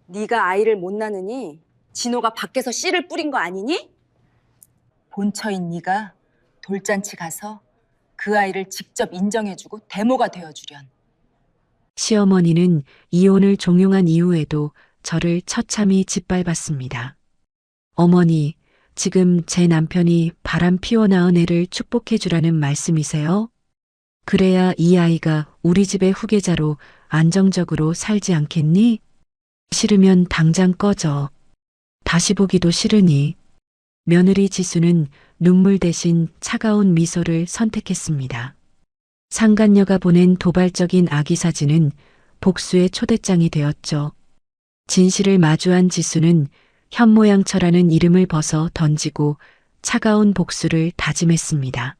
네가 아이를 못 낳으니 진호가 밖에서 씨를 뿌린 거 아니니? 본처인 네가 돌잔치 가서 그 아이를 직접 인정해주고 대모가 되어주련. 시어머니는 이혼을 종용한 이후에도 저를 처참히 짓밟았습니다. 어머니, 지금 제 남편이 바람 피워 낳은 애를 축복해 주라는 말씀이세요? 그래야 이 아이가 우리 집의 후계자로 안정적으로 살지 않겠니? 싫으면 당장 꺼져. 다시 보기도 싫으니. 며느리 지수는 눈물 대신 차가운 미소를 선택했습니다. 상간녀가 보낸 도발적인 아기 사진은 복수의 초대장이 되었죠. 진실을 마주한 지수는 현모양처라는 이름을 벗어 던지고 차가운 복수를 다짐했습니다.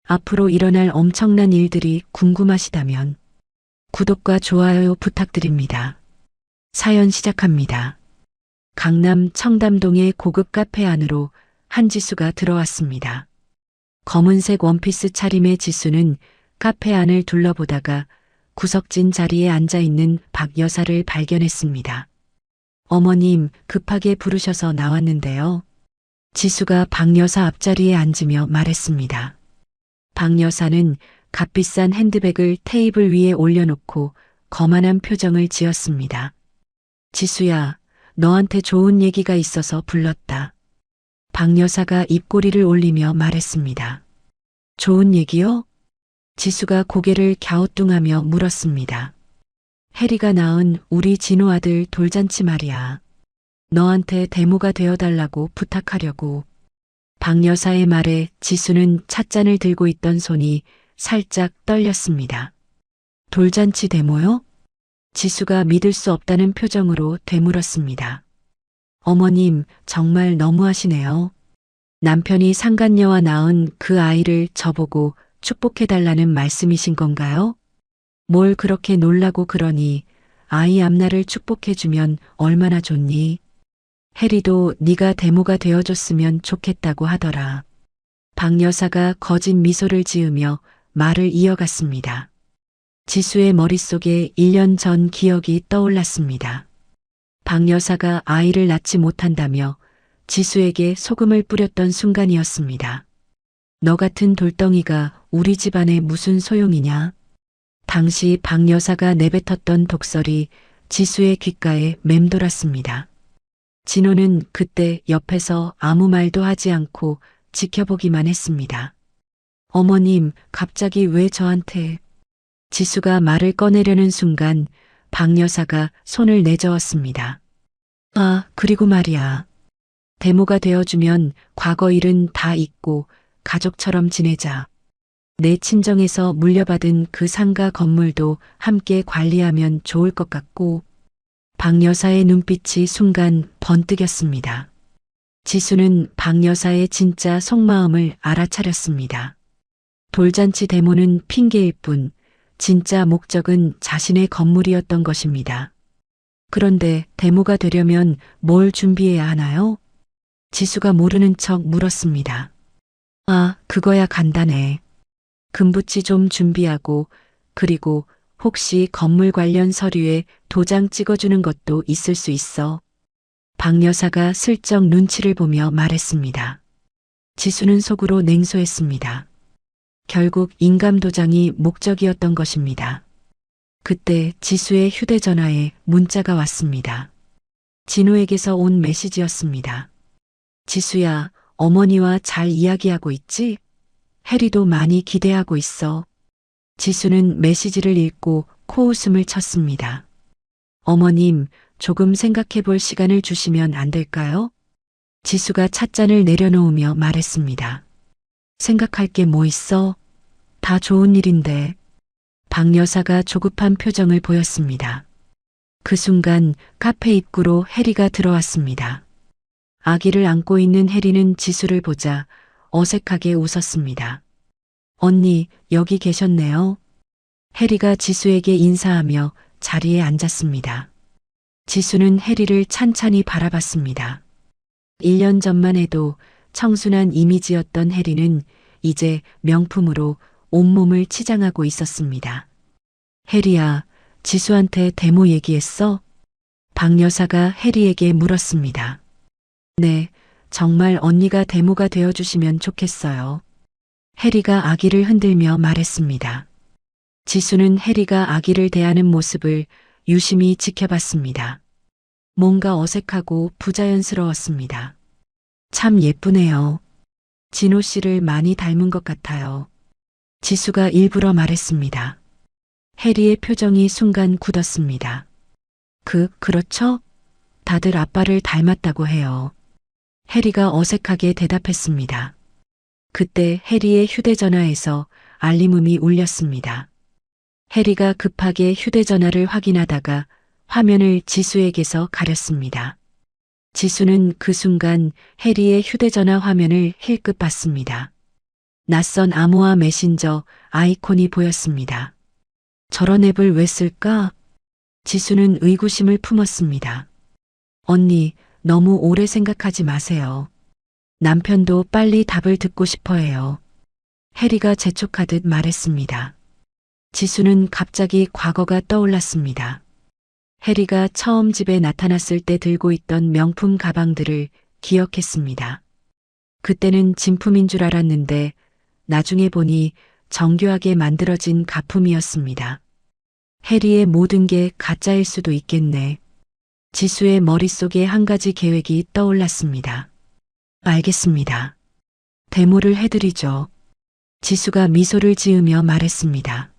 앞으로 일어날 엄청난 일들이 궁금하시다면 구독과 좋아요 부탁드립니다. 사연 시작합니다. 강남 청담동의 고급 카페 안으로 한지수가 들어왔습니다. 검은색 원피스 차림의 지수는 카페 안을 둘러보다가 구석진 자리에 앉아 있는 박 여사를 발견했습니다. 어머님, 급하게 부르셔서 나왔는데요. 지수가 박 여사 앞자리에 앉으며 말했습니다. 박 여사는 값비싼 핸드백을 테이블 위에 올려놓고 거만한 표정을 지었습니다. 지수야, 너한테 좋은 얘기가 있어서 불렀다. 박 여사가 입꼬리를 올리며 말했습니다. 좋은 얘기요? 지수가 고개를 갸우뚱하며 물었습니다. 해리가 낳은 우리 진호 아들 돌잔치 말이야. 너한테 대모가 되어달라고 부탁하려고. 박 여사의 말에 지수는 찻잔을 들고 있던 손이 살짝 떨렸습니다. 돌잔치 대모요? 지수가 믿을 수 없다는 표정으로 되물었습니다. 어머님, 정말 너무하시네요. 남편이 상간녀와 낳은 그 아이를 저보고 축복해달라는 말씀이신 건가요? 뭘 그렇게 놀라고 그러니 아이 앞날을 축복해주면 얼마나 좋니? 해리도 네가 대모가 되어줬으면 좋겠다고 하더라. 박 여사가 거짓 미소를 지으며 말을 이어갔습니다. 지수의 머릿속에 1년 전 기억이 떠올랐습니다. 박 여사가 아이를 낳지 못한다며 지수에게 소금을 뿌렸던 순간이었습니다. 너 같은 돌덩이가 우리 집안에 무슨 소용이냐? 당시 박 여사가 내뱉었던 독설이 지수의 귓가에 맴돌았습니다. 진호는 그때 옆에서 아무 말도 하지 않고 지켜보기만 했습니다. 어머님, 갑자기 왜 저한테... 지수가 말을 꺼내려는 순간 박 여사가 손을 내저었습니다. 아, 그리고 말이야. 대모가 되어주면 과거 일은 다 잊고 가족처럼 지내자. 내 친정에서 물려받은 그 상가 건물도 함께 관리하면 좋을 것 같고. 박 여사의 눈빛이 순간 번뜩였습니다. 지수는 박 여사의 진짜 속마음을 알아차렸습니다. 돌잔치 대모는 핑계일 뿐 진짜 목적은 자신의 건물이었던 것입니다. 그런데 대모가 되려면 뭘 준비해야 하나요? 지수가 모르는 척 물었습니다. 아, 그거야 간단해. 금붙이 좀 준비하고 그리고 혹시 건물 관련 서류에 도장 찍어주는 것도 있을 수 있어. 박 여사가 슬쩍 눈치를 보며 말했습니다. 지수는 속으로 냉소했습니다. 결국 인감도장이 목적이었던 것입니다. 그때 지수의 휴대전화에 문자가 왔습니다. 진호에게서 온 메시지였습니다. 지수야, 어머니와 잘 이야기하고 있지? 해리도 많이 기대하고 있어. 지수는 메시지를 읽고 코웃음을 쳤습니다. 어머님, 조금 생각해 볼 시간을 주시면 안 될까요? 지수가 찻잔을 내려놓으며 말했습니다. 생각할 게 뭐 있어? 다 좋은 일인데. 박 여사가 조급한 표정을 보였습니다. 그 순간 카페 입구로 해리가 들어왔습니다. 아기를 안고 있는 해리는 지수를 보자 어색하게 웃었습니다. 언니, 여기 계셨네요. 해리가 지수에게 인사하며 자리에 앉았습니다. 지수는 해리를 찬찬히 바라봤습니다. 1년 전만 해도 청순한 이미지였던 해리는 이제 명품으로 온몸을 치장하고 있었습니다. 해리야, 지수한테 대모 얘기했어? 박 여사가 해리에게 물었습니다. 네, 정말 언니가 대모가 되어주시면 좋겠어요. 해리가 아기를 흔들며 말했습니다. 지수는 해리가 아기를 대하는 모습을 유심히 지켜봤습니다. 뭔가 어색하고 부자연스러웠습니다. 참 예쁘네요. 진호 씨를 많이 닮은 것 같아요. 지수가 일부러 말했습니다. 해리의 표정이 순간 굳었습니다. 그렇죠? 다들 아빠를 닮았다고 해요. 해리가 어색하게 대답했습니다. 그때 해리의 휴대전화에서 알림음이 울렸습니다. 해리가 급하게 휴대전화를 확인하다가 화면을 지수에게서 가렸습니다. 지수는 그 순간 해리의 휴대전화 화면을 힐끗 봤습니다. 낯선 암호화 메신저 아이콘이 보였습니다. 저런 앱을 왜 쓸까? 지수는 의구심을 품었습니다. 언니, 너무 오래 생각하지 마세요. 남편도 빨리 답을 듣고 싶어 해요. 해리가 재촉하듯 말했습니다. 지수는 갑자기 과거가 떠올랐습니다. 해리가 처음 집에 나타났을 때 들고 있던 명품 가방들을 기억했습니다. 그때는 진품인 줄 알았는데 나중에 보니 정교하게 만들어진 가품이었습니다. 해리의 모든 게 가짜일 수도 있겠네. 지수의 머릿속에 한 가지 계획이 떠올랐습니다. 알겠습니다. 데모를 해드리죠. 지수가 미소를 지으며 말했습니다.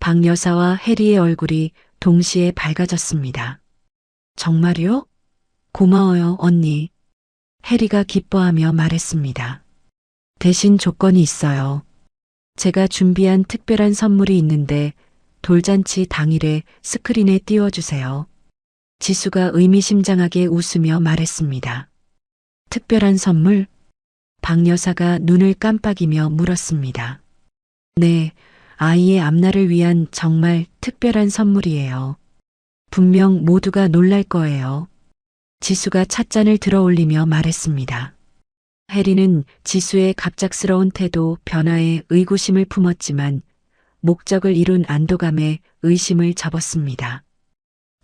박 여사와 해리의 얼굴이 동시에 밝아졌습니다. 정말요? 고마워요, 언니. 해리가 기뻐하며 말했습니다. 대신 조건이 있어요. 제가 준비한 특별한 선물이 있는데 돌잔치 당일에 스크린에 띄워주세요. 지수가 의미심장하게 웃으며 말했습니다. 특별한 선물? 박 여사가 눈을 깜빡이며 물었습니다. 네, 아이의 앞날을 위한 정말 특별한 선물이에요. 분명 모두가 놀랄 거예요. 지수가 찻잔을 들어 올리며 말했습니다. 해리는 지수의 갑작스러운 태도 변화에 의구심을 품었지만 목적을 이룬 안도감에 의심을 접었습니다.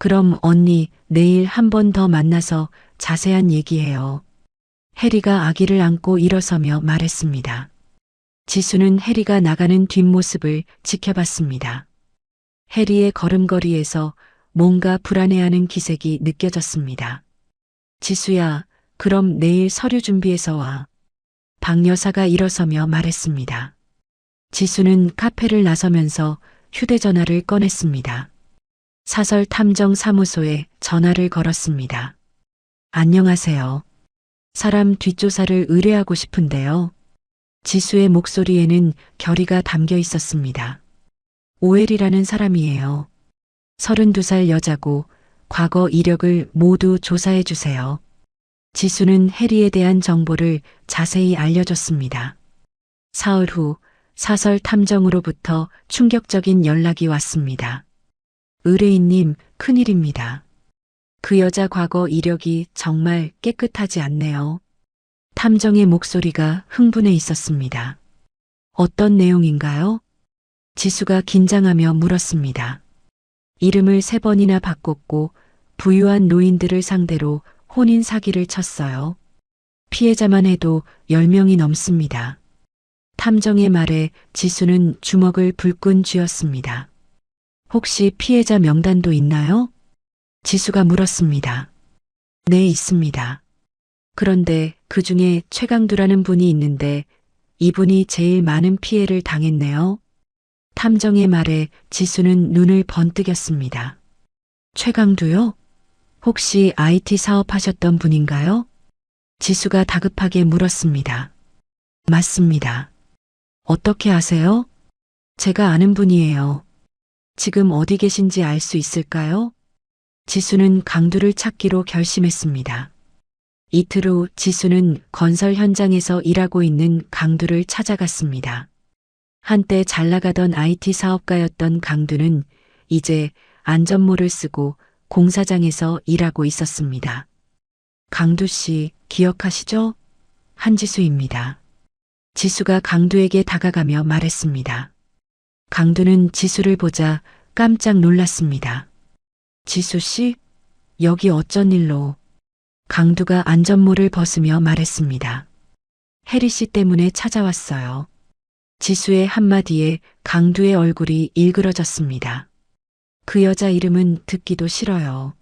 그럼 언니, 내일 한 번 더 만나서 자세한 얘기해요. 해리가 아기를 안고 일어서며 말했습니다. 지수는 해리가 나가는 뒷모습을 지켜봤습니다. 해리의 걸음걸이에서 뭔가 불안해하는 기색이 느껴졌습니다. 지수야, 그럼 내일 서류 준비해서 와. 박 여사가 일어서며 말했습니다. 지수는 카페를 나서면서 휴대전화를 꺼냈습니다. 사설 탐정 사무소에 전화를 걸었습니다. 안녕하세요. 사람 뒷조사를 의뢰하고 싶은데요. 지수의 목소리에는 결의가 담겨 있었습니다. 오엘이라는 사람이에요. 32살 여자고 과거 이력을 모두 조사해 주세요. 지수는 해리에 대한 정보를 자세히 알려줬습니다. 사흘 후 사설 탐정으로부터 충격적인 연락이 왔습니다. 의뢰인님, 큰일입니다. 그 여자 과거 이력이 정말 깨끗하지 않네요. 탐정의 목소리가 흥분해 있었습니다. 어떤 내용인가요? 지수가 긴장하며 물었습니다. 이름을 3번이나 바꿨고 부유한 노인들을 상대로 혼인 사기를 쳤어요. 피해자만 해도 10명이 넘습니다. 탐정의 말에 지수는 주먹을 불끈 쥐었습니다. 혹시 피해자 명단도 있나요? 지수가 물었습니다. 네, 있습니다. 그런데 그 중에 최강두라는 분이 있는데 이분이 제일 많은 피해를 당했네요. 탐정의 말에 지수는 눈을 번뜩였습니다. 최강두요? 혹시 IT 사업하셨던 분인가요? 지수가 다급하게 물었습니다. 맞습니다. 어떻게 아세요? 제가 아는 분이에요. 지금 어디 계신지 알 수 있을까요? 지수는 강두를 찾기로 결심했습니다. 이틀 후 지수는 건설 현장에서 일하고 있는 강두를 찾아갔습니다. 한때 잘 나가던 IT 사업가였던 강두는 이제 안전모를 쓰고 공사장에서 일하고 있었습니다. 강두 씨 기억하시죠? 한지수입니다. 지수가 강두에게 다가가며 말했습니다. 강두는 지수를 보자 깜짝 놀랐습니다. 지수 씨? 여기 어쩐 일로? 강두가 안전모를 벗으며 말했습니다. 혜리 씨 때문에 찾아왔어요. 지수의 한마디에 강두의 얼굴이 일그러졌습니다. 그 여자 이름은 듣기도 싫어요.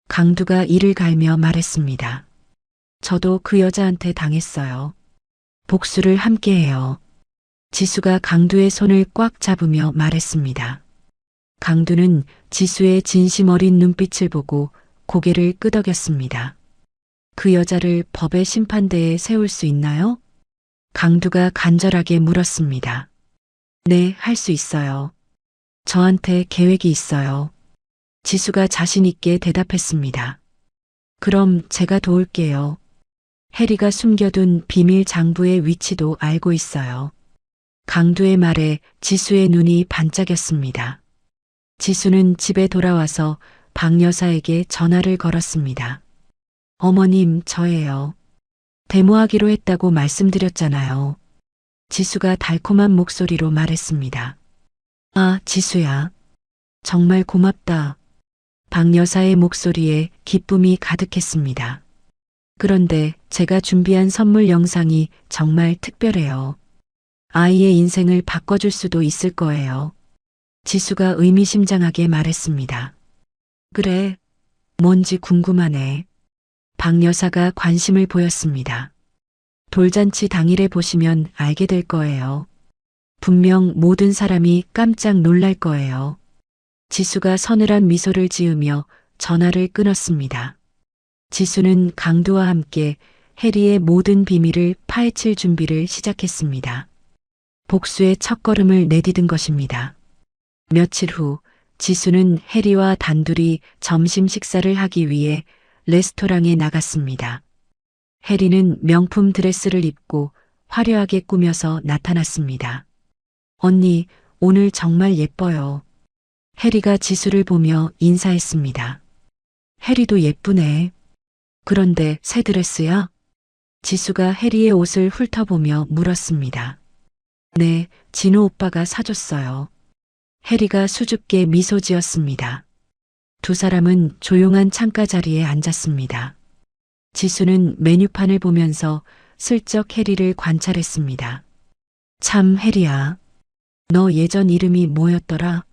강두가 이를 갈며 말했습니다. 저도 그 여자한테 당했어요. 복수를 함께해요. 지수가 강두의 손을 꽉 잡으며 말했습니다. 강두는 지수의 진심 어린 눈빛을 보고 고개를 끄덕였습니다. 그 여자를 법의 심판대에 세울 수 있나요? 강두가 간절하게 물었습니다. 네, 할 수 있어요. 저한테 계획이 있어요. 지수가 자신 있게 대답했습니다. 그럼 제가 도울게요. 혜리가 숨겨둔 비밀 장부의 위치도 알고 있어요. 강두의 말에 지수의 눈이 반짝였습니다. 지수는 집에 돌아와서 박 여사에게 전화를 걸었습니다. 어머님, 저예요. 데모하기로 했다고 말씀드렸잖아요. 지수가 달콤한 목소리로 말했습니다. 아, 지수야. 정말 고맙다. 박 여사의 목소리에 기쁨이 가득했습니다. 그런데 제가 준비한 선물 영상이 정말 특별해요. 아이의 인생을 바꿔줄 수도 있을 거예요. 지수가 의미심장하게 말했습니다. 그래, 뭔지 궁금하네. 박 여사가 관심을 보였습니다. 돌잔치 당일에 보시면 알게 될 거예요. 분명 모든 사람이 깜짝 놀랄 거예요. 지수가 서늘한 미소를 지으며 전화를 끊었습니다. 지수는 강두와 함께 혜리의 모든 비밀을 파헤칠 준비를 시작했습니다. 복수의 첫걸음을 내디딘 것입니다. 며칠 후 지수는 혜리와 단둘이 점심 식사를 하기 위해 레스토랑에 나갔습니다. 혜리는 명품 드레스를 입고 화려하게 꾸며서 나타났습니다. 언니, 오늘 정말 예뻐요. 혜리가 지수를 보며 인사했습니다. 혜리도 예쁘네. 그런데 새 드레스야? 지수가 혜리의 옷을 훑어보며 물었습니다. 네, 진호 오빠가 사줬어요. 혜리가 수줍게 미소 지었습니다. 두 사람은 조용한 창가 자리에 앉았습니다. 지수는 메뉴판을 보면서 슬쩍 혜리를 관찰했습니다. 참, 혜리야. 너 예전 이름이 뭐였더라?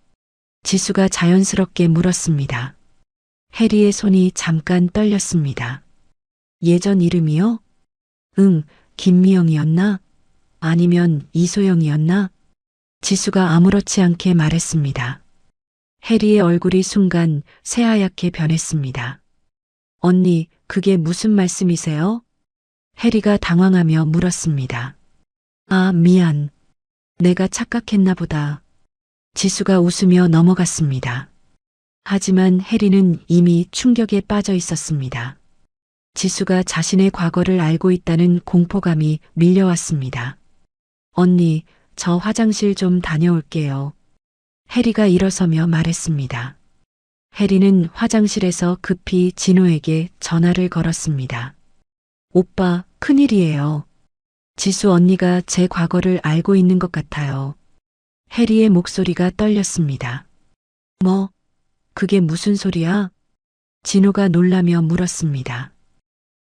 지수가 자연스럽게 물었습니다. 혜리의 손이 잠깐 떨렸습니다. 예전 이름이요? 응, 김미영이었나? 아니면 이소영이었나? 지수가 아무렇지 않게 말했습니다. 혜리의 얼굴이 순간 새하얗게 변했습니다. 언니, 그게 무슨 말씀이세요? 혜리가 당황하며 물었습니다. 아, 미안. 내가 착각했나 보다. 지수가 웃으며 넘어갔습니다. 하지만 혜리는 이미 충격에 빠져 있었습니다. 지수가 자신의 과거를 알고 있다는 공포감이 밀려왔습니다. 언니, 저 화장실 좀 다녀올게요. 혜리가 일어서며 말했습니다. 혜리는 화장실에서 급히 진호에게 전화를 걸었습니다. 오빠, 큰일이에요. 지수 언니가 제 과거를 알고 있는 것 같아요. 혜리의 목소리가 떨렸습니다. 뭐? 그게 무슨 소리야? 진호가 놀라며 물었습니다.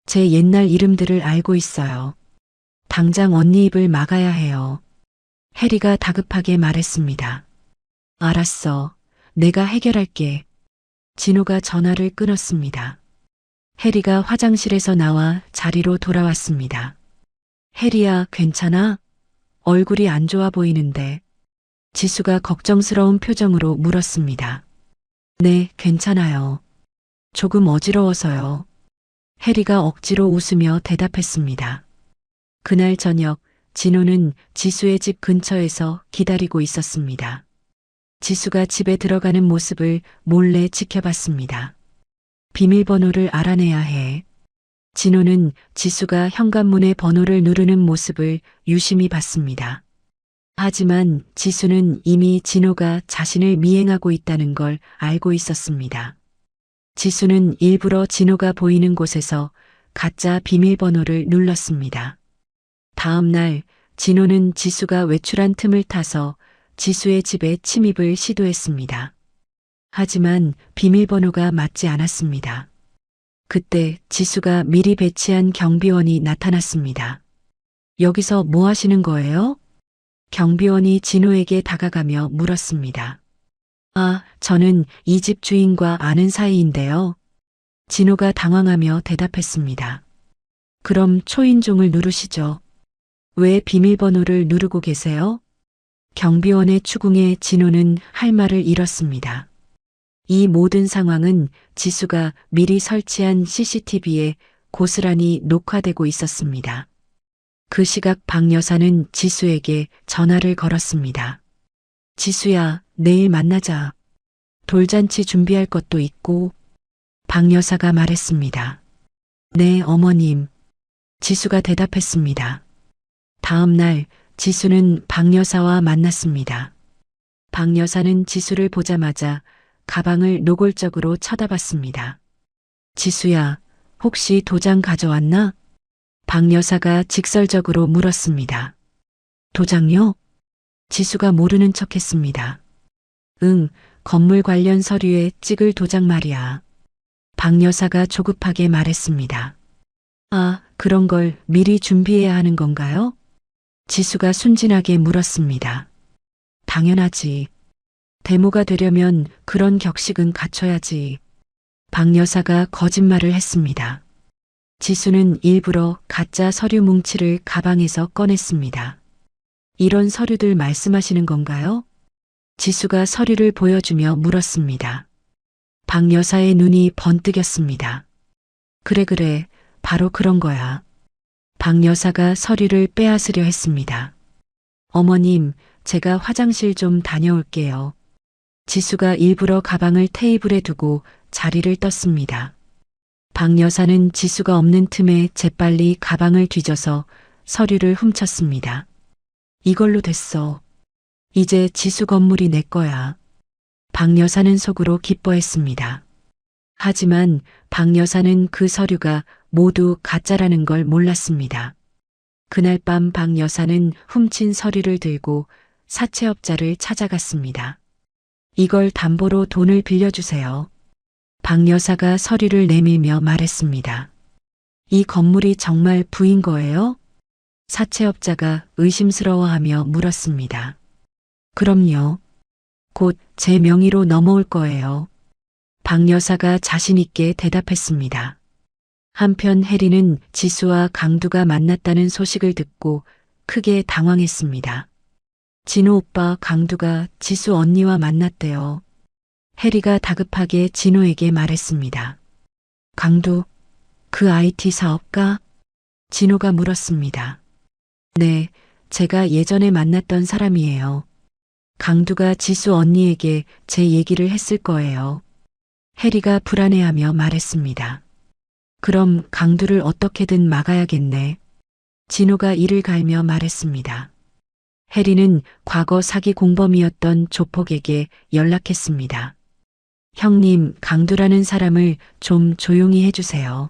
제 옛날 이름들을 알고 있어요. 당장 언니 입을 막아야 해요. 혜리가 다급하게 말했습니다. 알았어. 내가 해결할게. 진호가 전화를 끊었습니다. 혜리가 화장실에서 나와 자리로 돌아왔습니다. 혜리야, 괜찮아? 얼굴이 안 좋아 보이는데. 지수가 걱정스러운 표정으로 물었습니다. 네, 괜찮아요. 조금 어지러워서요. 혜리가 억지로 웃으며 대답했습니다. 그날 저녁, 진호는 지수의 집 근처에서 기다리고 있었습니다. 지수가 집에 들어가는 모습을 몰래 지켜봤습니다. 비밀번호를 알아내야 해. 진호는 지수가 현관문의 번호를 누르는 모습을 유심히 봤습니다. 하지만 지수는 이미 진호가 자신을 미행하고 있다는 걸 알고 있었습니다. 지수는 일부러 진호가 보이는 곳에서 가짜 비밀번호를 눌렀습니다. 다음 날 진호는 지수가 외출한 틈을 타서 지수의 집에 침입을 시도했습니다. 하지만 비밀번호가 맞지 않았습니다. 그때 지수가 미리 배치한 경비원이 나타났습니다. 여기서 뭐 하시는 거예요? 경비원이 진호에게 다가가며 물었습니다. 아, 저는 이 집 주인과 아는 사이인데요. 진호가 당황하며 대답했습니다. 그럼 초인종을 누르시죠. 왜 비밀번호를 누르고 계세요? 경비원의 추궁에 진호는 할 말을 잃었습니다. 이 모든 상황은 지수가 미리 설치한 CCTV에 고스란히 녹화되고 있었습니다. 그 시각 박 여사는 지수에게 전화를 걸었습니다. 지수야, 내일 만나자. 돌잔치 준비할 것도 있고. 박 여사가 말했습니다. 네, 어머님. 지수가 대답했습니다. 다음 날 지수는 박 여사와 만났습니다. 박 여사는 지수를 보자마자 가방을 노골적으로 쳐다봤습니다. 지수야, 혹시 도장 가져왔나? 박 여사가 직설적으로 물었습니다. 도장요? 지수가 모르는 척했습니다. 응, 건물 관련 서류에 찍을 도장 말이야. 박 여사가 조급하게 말했습니다. 아, 그런 걸 미리 준비해야 하는 건가요? 지수가 순진하게 물었습니다. 당연하지. 데모가 되려면 그런 격식은 갖춰야지. 박 여사가 거짓말을 했습니다. 지수는 일부러 가짜 서류 뭉치를 가방에서 꺼냈습니다. 이런 서류들 말씀하시는 건가요? 지수가 서류를 보여주며 물었습니다. 박 여사의 눈이 번뜩였습니다. 그래, 바로 그런 거야. 박 여사가 서류를 빼앗으려 했습니다. 어머님, 제가 화장실 좀 다녀올게요. 지수가 일부러 가방을 테이블에 두고 자리를 떴습니다. 박 여사는 지수가 없는 틈에 재빨리 가방을 뒤져서 서류를 훔쳤습니다. 이걸로 됐어. 이제 지수 건물이 내 거야. 박 여사는 속으로 기뻐했습니다. 하지만 박 여사는 그 서류가 모두 가짜라는 걸 몰랐습니다. 그날 밤 박 여사는 훔친 서류를 들고 사채업자를 찾아갔습니다. 이걸 담보로 돈을 빌려주세요. 박 여사가 서류를 내밀며 말했습니다. 이 건물이 정말 부인 거예요? 사채업자가 의심스러워하며 물었습니다. 그럼요. 곧 제 명의로 넘어올 거예요. 박 여사가 자신있게 대답했습니다. 한편 혜리는 지수와 강두가 만났다는 소식을 듣고 크게 당황했습니다. 진호 오빠 강두가 지수 언니와 만났대요. 혜리가 다급하게 진호에게 말했습니다. 강두, 그 IT 사업가? 진호가 물었습니다. 네, 제가 예전에 만났던 사람이에요. 강두가 지수 언니에게 제 얘기를 했을 거예요. 혜리가 불안해하며 말했습니다. 그럼 강두를 어떻게든 막아야겠네. 진호가 이를 갈며 말했습니다. 혜리는 과거 사기 공범이었던 조폭에게 연락했습니다. 형님, 강두라는 사람을 좀 조용히 해주세요.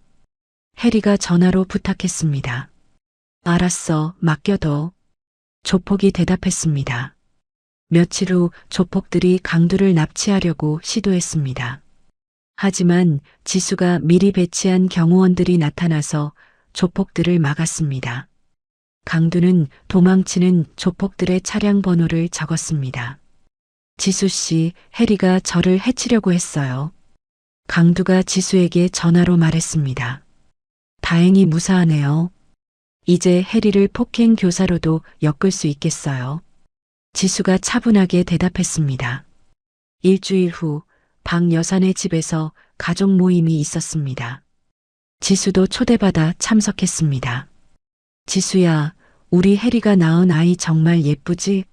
혜리가 전화로 부탁했습니다. 알았어, 맡겨둬. 조폭이 대답했습니다. 며칠 후 조폭들이 강두를 납치하려고 시도했습니다. 하지만 지수가 미리 배치한 경호원들이 나타나서 조폭들을 막았습니다. 강두는 도망치는 조폭들의 차량 번호를 적었습니다. 지수 씨, 혜리가 저를 해치려고 했어요. 강두가 지수에게 전화로 말했습니다. 다행히 무사하네요. 이제 혜리를 폭행 교사로도 엮을 수 있겠어요. 지수가 차분하게 대답했습니다. 일주일 후 박 여사네 집에서 가족 모임이 있었습니다. 지수도 초대받아 참석했습니다. 지수야, 우리 혜리가 낳은 아이 정말 예쁘지?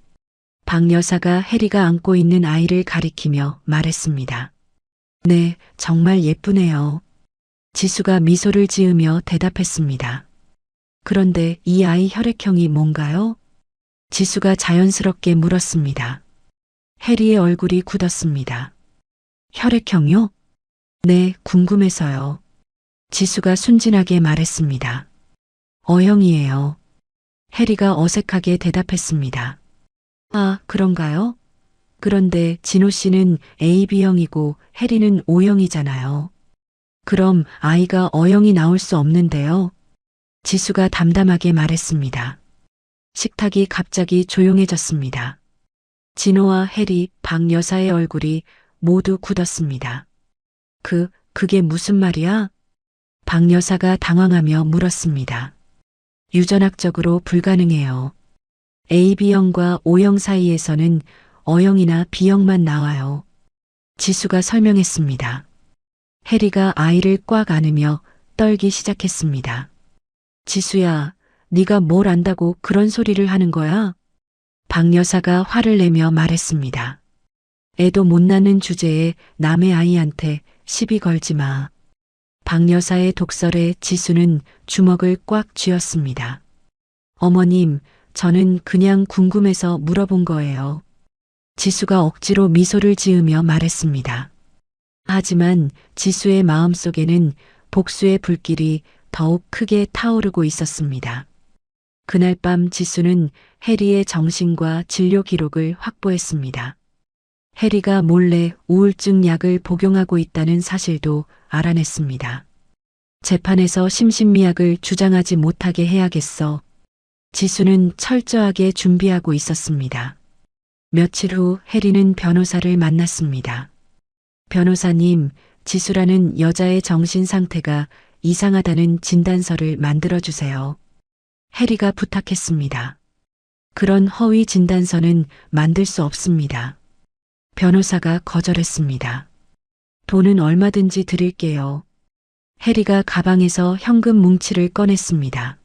박 여사가 혜리가 안고 있는 아이를 가리키며 말했습니다. 네, 정말 예쁘네요. 지수가 미소를 지으며 대답했습니다. 그런데 이 아이 혈액형이 뭔가요? 지수가 자연스럽게 물었습니다. 혜리의 얼굴이 굳었습니다. 혈액형요? 네, 궁금해서요. 지수가 순진하게 말했습니다. O형이에요. 혜리가 어색하게 대답했습니다. 아, 그런가요? 그런데 진호 씨는 AB형이고 혜리는 O형이잖아요. 그럼 아이가 어영이 나올 수 없는데요. 지수가 담담하게 말했습니다. 식탁이 갑자기 조용해졌습니다. 진호와 해리, 박 여사의 얼굴이 모두 굳었습니다. 그게 무슨 말이야? 박 여사가 당황하며 물었습니다. 유전학적으로 불가능해요. AB형과 O형 사이에서는 O형이나 B형만 나와요. 지수가 설명했습니다. 해리가 아이를 꽉 안으며 떨기 시작했습니다. 지수야, 네가 뭘 안다고 그런 소리를 하는 거야? 박 여사가 화를 내며 말했습니다. 애도 못 낳는 주제에 남의 아이한테 시비 걸지 마. 박 여사의 독설에 지수는 주먹을 꽉 쥐었습니다. 어머님, 저는 그냥 궁금해서 물어본 거예요. 지수가 억지로 미소를 지으며 말했습니다. 하지만 지수의 마음속에는 복수의 불길이 더욱 크게 타오르고 있었습니다. 그날 밤 지수는 해리의 정신과 진료 기록을 확보했습니다. 해리가 몰래 우울증 약을 복용하고 있다는 사실도 알아냈습니다. 재판에서 심신미약을 주장하지 못하게 해야겠어. 지수는 철저하게 준비하고 있었습니다. 며칠 후 해리는 변호사를 만났습니다. 변호사님, 지수라는 여자의 정신 상태가 이상하다는 진단서를 만들어주세요. 해리가 부탁했습니다. 그런 허위 진단서는 만들 수 없습니다. 변호사가 거절했습니다. 돈은 얼마든지 드릴게요. 해리가 가방에서 현금 뭉치를 꺼냈습니다.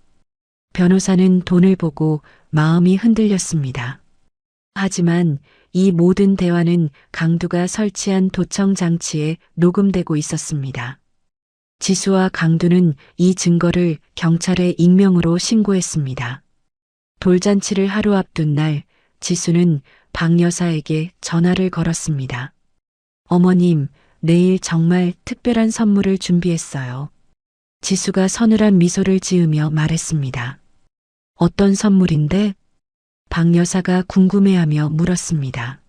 변호사는 돈을 보고 마음이 흔들렸습니다. 하지만 이 모든 대화는 강두가 설치한 도청 장치에 녹음되고 있었습니다. 지수와 강두는 이 증거를 경찰에 익명으로 신고했습니다. 돌잔치를 하루 앞둔 날 지수는 박 여사에게 전화를 걸었습니다. 어머님, 내일 정말 특별한 선물을 준비했어요. 지수가 서늘한 미소를 지으며 말했습니다. 어떤 선물인데? 박 여사가 궁금해하며 물었습니다.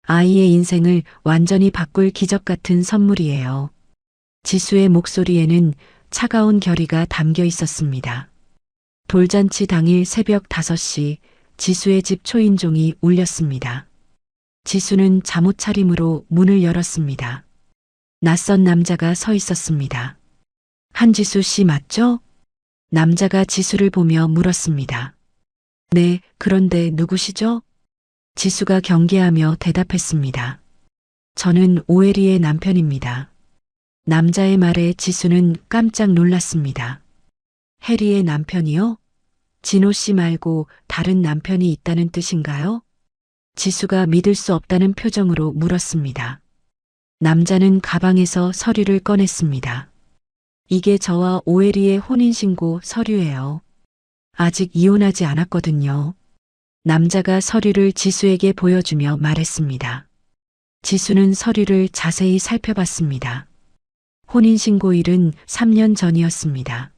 아이의 인생을 완전히 바꿀 기적 같은 선물이에요. 지수의 목소리에는 차가운 결의가 담겨 있었습니다. 돌잔치 당일 새벽 5시 지수의 집 초인종이 울렸습니다. 지수는 잠옷 차림으로 문을 열었습니다. 낯선 남자가 서 있었습니다. 한지수 씨 맞죠? 남자가 지수를 보며 물었습니다. 네, 그런데 누구시죠? 지수가 경계하며 대답했습니다. 저는 오해리의 남편입니다. 남자의 말에 지수는 깜짝 놀랐습니다. 해리의 남편이요? 진호 씨 말고 다른 남편이 있다는 뜻인가요? 지수가 믿을 수 없다는 표정으로 물었습니다. 남자는 가방에서 서류를 꺼냈습니다. 이게 저와 오해리의 혼인신고 서류예요. 아직 이혼하지 않았거든요. 남자가 서류를 지수에게 보여주며 말했습니다. 지수는 서류를 자세히 살펴봤습니다. 혼인신고일은 3년 전이었습니다.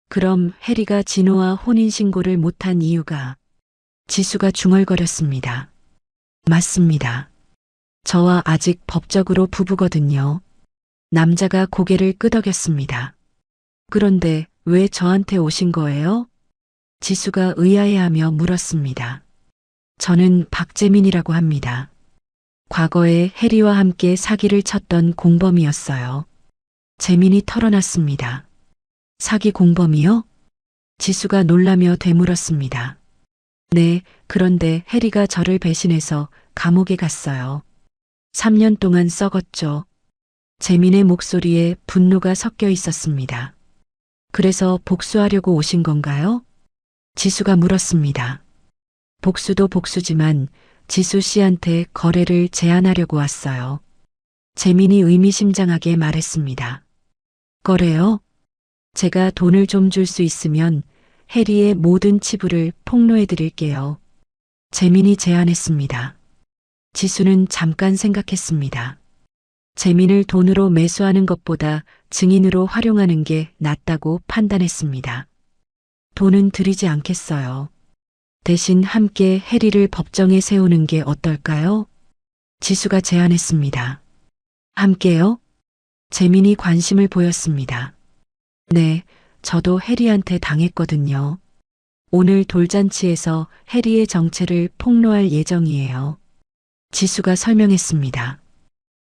그럼 해리가 진호와 혼인신고를 못한 이유가? 지수가 중얼거렸습니다. 맞습니다. 저와 아직 법적으로 부부거든요. 남자가 고개를 끄덕였습니다. 그런데 왜 저한테 오신 거예요? 지수가 의아해하며 물었습니다. 저는 박재민이라고 합니다. 과거에 해리와 함께 사기를 쳤던 공범이었어요. 재민이 털어놨습니다. 사기 공범이요? 지수가 놀라며 되물었습니다. 네, 그런데 해리가 저를 배신해서 감옥에 갔어요. 3년 동안 썩었죠. 재민의 목소리에 분노가 섞여 있었습니다. 그래서 복수하려고 오신 건가요? 지수가 물었습니다. 복수도 복수지만 지수 씨한테 거래를 제안하려고 왔어요. 재민이 의미심장하게 말했습니다. 거래요? 제가 돈을 좀 줄 수 있으면 해리의 모든 치부를 폭로해 드릴게요. 재민이 제안했습니다. 지수는 잠깐 생각했습니다. 재민을 돈으로 매수하는 것보다 증인으로 활용하는 게 낫다고 판단했습니다. 돈은 드리지 않겠어요. 대신 함께 해리를 법정에 세우는 게 어떨까요? 지수가 제안했습니다. 함께요? 재민이 관심을 보였습니다. 네, 저도 해리한테 당했거든요. 오늘 돌잔치에서 해리의 정체를 폭로할 예정이에요. 지수가 설명했습니다.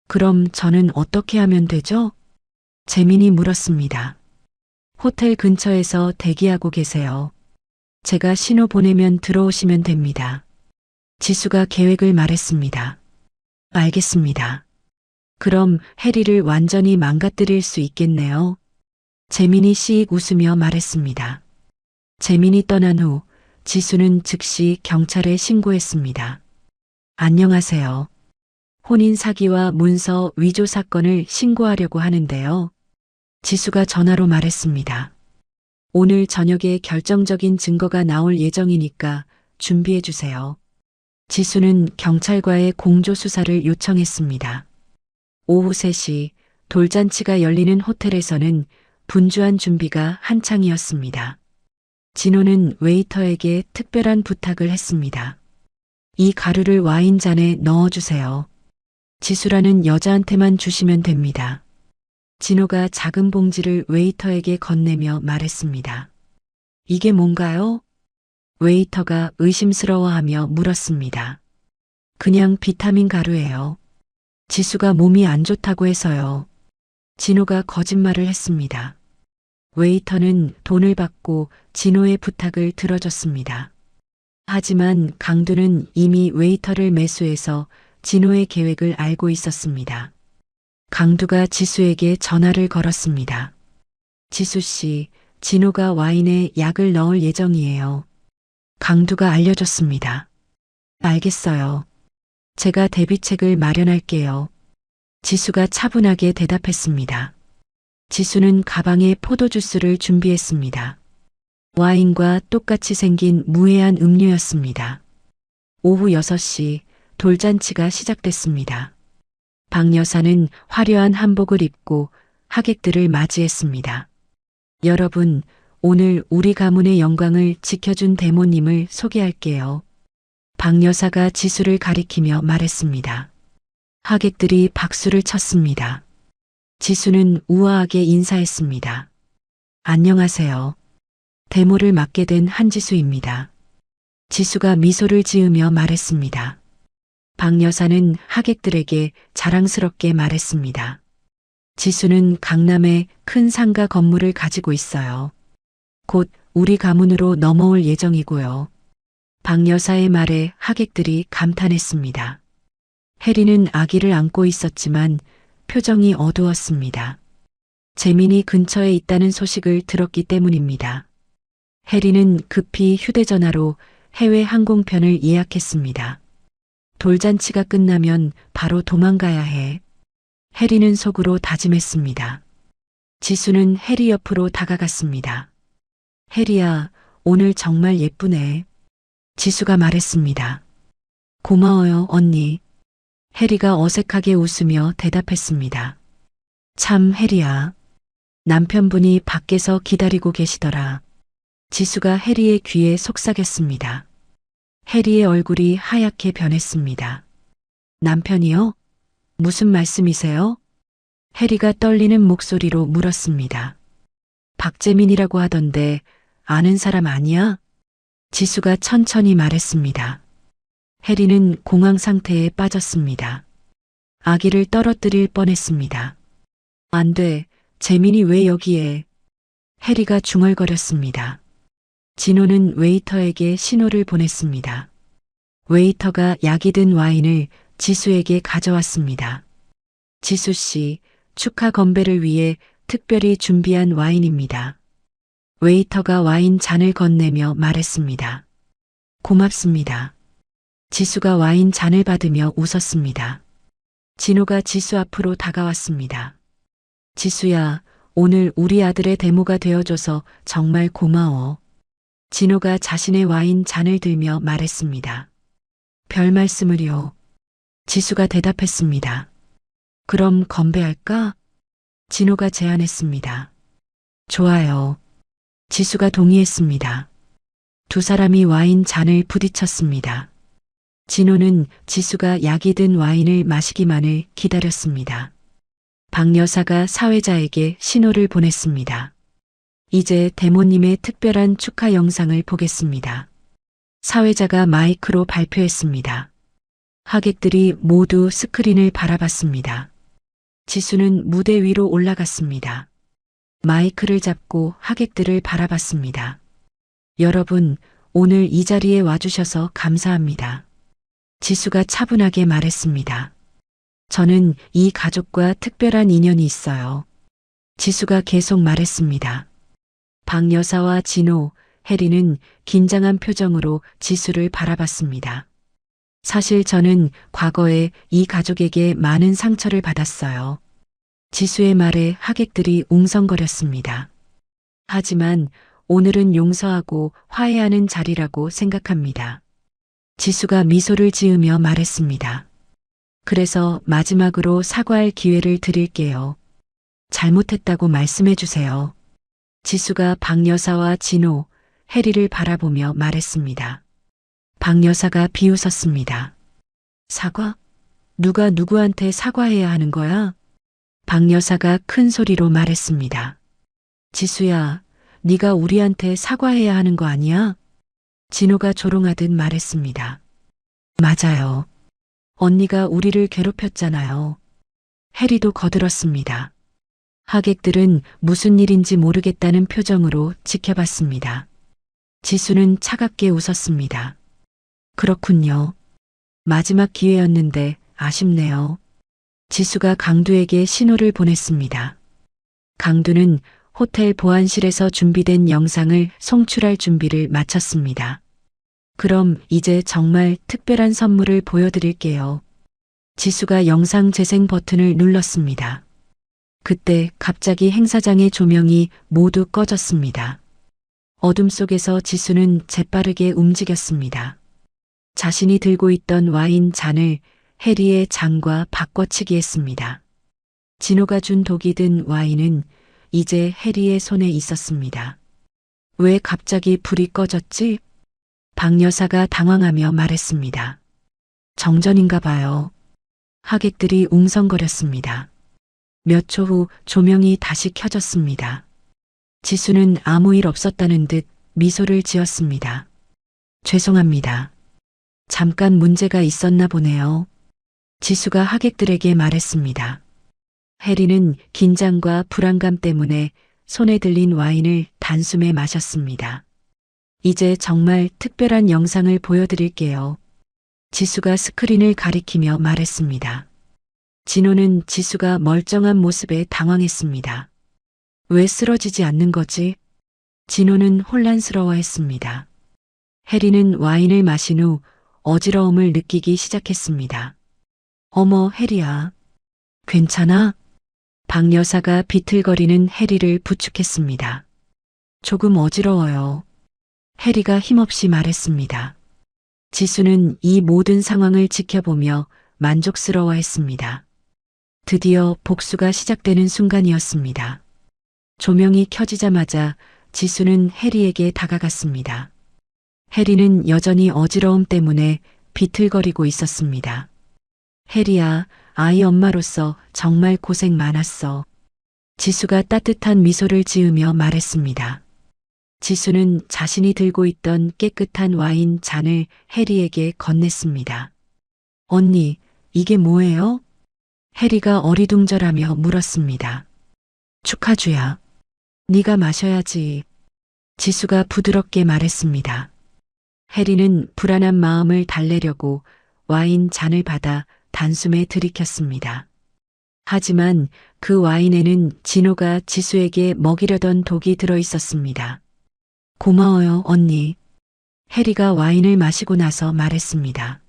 그럼 저는 어떻게 하면 되죠? 재민이 물었습니다. 호텔 근처에서 대기하고 계세요. 제가 신호 보내면 들어오시면 됩니다. 지수가 계획을 말했습니다. 알겠습니다. 그럼 해리를 완전히 망가뜨릴 수 있겠네요. 재민이 씩 웃으며 말했습니다. 재민이 떠난 후 지수는 즉시 경찰에 신고했습니다. 안녕하세요. 혼인 사기와 문서 위조 사건을 신고하려고 하는데요. 지수가 전화로 말했습니다. 오늘 저녁에 결정적인 증거가 나올 예정이니까 준비해 주세요. 지수는 경찰과의 공조 수사를 요청했습니다. 오후 3시 돌잔치가 열리는 호텔에서는 분주한 준비가 한창이었습니다. 진호는 웨이터에게 특별한 부탁을 했습니다. 이 가루를 와인잔에 넣어주세요. 지수라는 여자한테만 주시면 됩니다. 진호가 작은 봉지를 웨이터에게 건네며 말했습니다. 이게 뭔가요? 웨이터가 의심스러워하며 물었습니다. 그냥 비타민 가루예요. 지수가 몸이 안 좋다고 해서요. 진호가 거짓말을 했습니다. 웨이터는 돈을 받고 진호의 부탁을 들어줬습니다. 하지만 강두는 이미 웨이터를 매수해서 진호의 계획을 알고 있었습니다. 강두가 지수에게 전화를 걸었습니다. 지수 씨, 진호가 와인에 약을 넣을 예정이에요. 강두가 알려줬습니다. 알겠어요. 제가 대비책을 마련할게요. 지수가 차분하게 대답했습니다. 지수는 가방에 포도주스를 준비했습니다. 와인과 똑같이 생긴 무해한 음료였습니다. 오후 6시 돌잔치가 시작됐습니다. 박 여사는 화려한 한복을 입고 하객들을 맞이했습니다. 여러분, 오늘 우리 가문의 영광을 지켜준 대모님을 소개할게요. 박 여사가 지수를 가리키며 말했습니다. 하객들이 박수를 쳤습니다. 지수는 우아하게 인사했습니다. 안녕하세요. 대모를 맡게 된 한지수입니다. 지수가 미소를 지으며 말했습니다. 박 여사는 하객들에게 자랑스럽게 말했습니다. 지수는 강남에 큰 상가 건물을 가지고 있어요. 곧 우리 가문으로 넘어올 예정이고요. 박 여사의 말에 하객들이 감탄했습니다. 해리는 아기를 안고 있었지만 표정이 어두웠습니다. 재민이 근처에 있다는 소식을 들었기 때문입니다. 해리는 급히 휴대전화로 해외 항공편을 예약했습니다. 돌잔치가 끝나면 바로 도망가야 해. 해리는 속으로 다짐했습니다. 지수는 해리 옆으로 다가갔습니다. 해리야, 오늘 정말 예쁘네. 지수가 말했습니다. 고마워요, 언니. 해리가 어색하게 웃으며 대답했습니다. 참, 해리야. 남편분이 밖에서 기다리고 계시더라. 지수가 해리의 귀에 속삭였습니다. 해리의 얼굴이 하얗게 변했습니다. 남편이요? 무슨 말씀이세요? 해리가 떨리는 목소리로 물었습니다. 박재민이라고 하던데 아는 사람 아니야? 지수가 천천히 말했습니다. 해리는 공황 상태에 빠졌습니다. 아기를 떨어뜨릴 뻔했습니다. 안 돼, 재민이 왜 여기에? 해리가 중얼거렸습니다. 진호는 웨이터에게 신호를 보냈습니다. 웨이터가 약이 든 와인을 지수에게 가져왔습니다. 지수 씨, 축하 건배를 위해 특별히 준비한 와인입니다. 웨이터가 와인 잔을 건네며 말했습니다. 고맙습니다. 지수가 와인 잔을 받으며 웃었습니다. 진호가 지수 앞으로 다가왔습니다. 지수야, 오늘 우리 아들의 대모가 되어줘서 정말 고마워. 진호가 자신의 와인 잔을 들며 말했습니다. 별 말씀을요. 지수가 대답했습니다. 그럼 건배할까? 진호가 제안했습니다. 좋아요. 지수가 동의했습니다. 두 사람이 와인 잔을 부딪혔습니다. 진호는 지수가 약이 든 와인을 마시기만을 기다렸습니다. 박 여사가 사회자에게 신호를 보냈습니다. 이제 대모님의 특별한 축하 영상을 보겠습니다. 사회자가 마이크로 발표했습니다. 하객들이 모두 스크린을 바라봤습니다. 지수는 무대 위로 올라갔습니다. 마이크를 잡고 하객들을 바라봤습니다. 여러분, 오늘 이 자리에 와주셔서 감사합니다. 지수가 차분하게 말했습니다. 저는 이 가족과 특별한 인연이 있어요. 지수가 계속 말했습니다. 박 여사와 진호, 혜리는 긴장한 표정으로 지수를 바라봤습니다. 사실 저는 과거에 이 가족에게 많은 상처를 받았어요. 지수의 말에 하객들이 웅성거렸습니다. 하지만 오늘은 용서하고 화해하는 자리라고 생각합니다. 지수가 미소를 지으며 말했습니다. 그래서 마지막으로 사과할 기회를 드릴게요. 잘못했다고 말씀해 주세요. 지수가 박 여사와 진호, 혜리를 바라보며 말했습니다. 박 여사가 비웃었습니다. 사과? 누가 누구한테 사과해야 하는 거야? 박 여사가 큰 소리로 말했습니다. 지수야, 네가 우리한테 사과해야 하는 거 아니야? 진호가 조롱하듯 말했습니다. 맞아요. 언니가 우리를 괴롭혔잖아요. 혜리도 거들었습니다. 하객들은 무슨 일인지 모르겠다는 표정으로 지켜봤습니다. 지수는 차갑게 웃었습니다. 그렇군요. 마지막 기회였는데 아쉽네요. 지수가 강두에게 신호를 보냈습니다. 강두는 호텔 보안실에서 준비된 영상을 송출할 준비를 마쳤습니다. 그럼 이제 정말 특별한 선물을 보여드릴게요. 지수가 영상 재생 버튼을 눌렀습니다. 그때 갑자기 행사장의 조명이 모두 꺼졌습니다. 어둠 속에서 지수는 재빠르게 움직였습니다. 자신이 들고 있던 와인 잔을 혜리의 잔과 바꿔치기 했습니다. 진호가 준 독이 든 와인은 이제 혜리의 손에 있었습니다. 왜 갑자기 불이 꺼졌지? 박 여사가 당황하며 말했습니다. 정전인가 봐요. 하객들이 웅성거렸습니다. 몇 초 후 조명이 다시 켜졌습니다. 지수는 아무 일 없었다는 듯 미소를 지었습니다. 죄송합니다. 잠깐 문제가 있었나 보네요. 지수가 하객들에게 말했습니다. 혜리는 긴장과 불안감 때문에 손에 들린 와인을 단숨에 마셨습니다. 이제 정말 특별한 영상을 보여드릴게요. 지수가 스크린을 가리키며 말했습니다. 진호는 지수가 멀쩡한 모습에 당황했습니다. 왜 쓰러지지 않는 거지? 진호는 혼란스러워했습니다. 혜리는 와인을 마신 후 어지러움을 느끼기 시작했습니다. 어머, 혜리야. 괜찮아? 박 여사가 비틀거리는 혜리를 부축했습니다. 조금 어지러워요. 혜리가 힘없이 말했습니다. 지수는 이 모든 상황을 지켜보며 만족스러워했습니다. 드디어 복수가 시작되는 순간이었습니다. 조명이 켜지자마자 지수는 혜리에게 다가갔습니다. 혜리는 여전히 어지러움 때문에 비틀거리고 있었습니다. 혜리야, 아이 엄마로서 정말 고생 많았어. 지수가 따뜻한 미소를 지으며 말했습니다. 지수는 자신이 들고 있던 깨끗한 와인 잔을 혜리에게 건넸습니다. 언니, 이게 뭐예요? 혜리가 어리둥절하며 물었습니다. 축하주야. 네가 마셔야지. 지수가 부드럽게 말했습니다. 혜리는 불안한 마음을 달래려고 와인 잔을 받아 단숨에 들이켰습니다. 하지만 그 와인에는 진호가 지수에게 먹이려던 독이 들어 있었습니다. 고마워요, 언니. 혜리가 와인을 마시고 나서 말했습니다.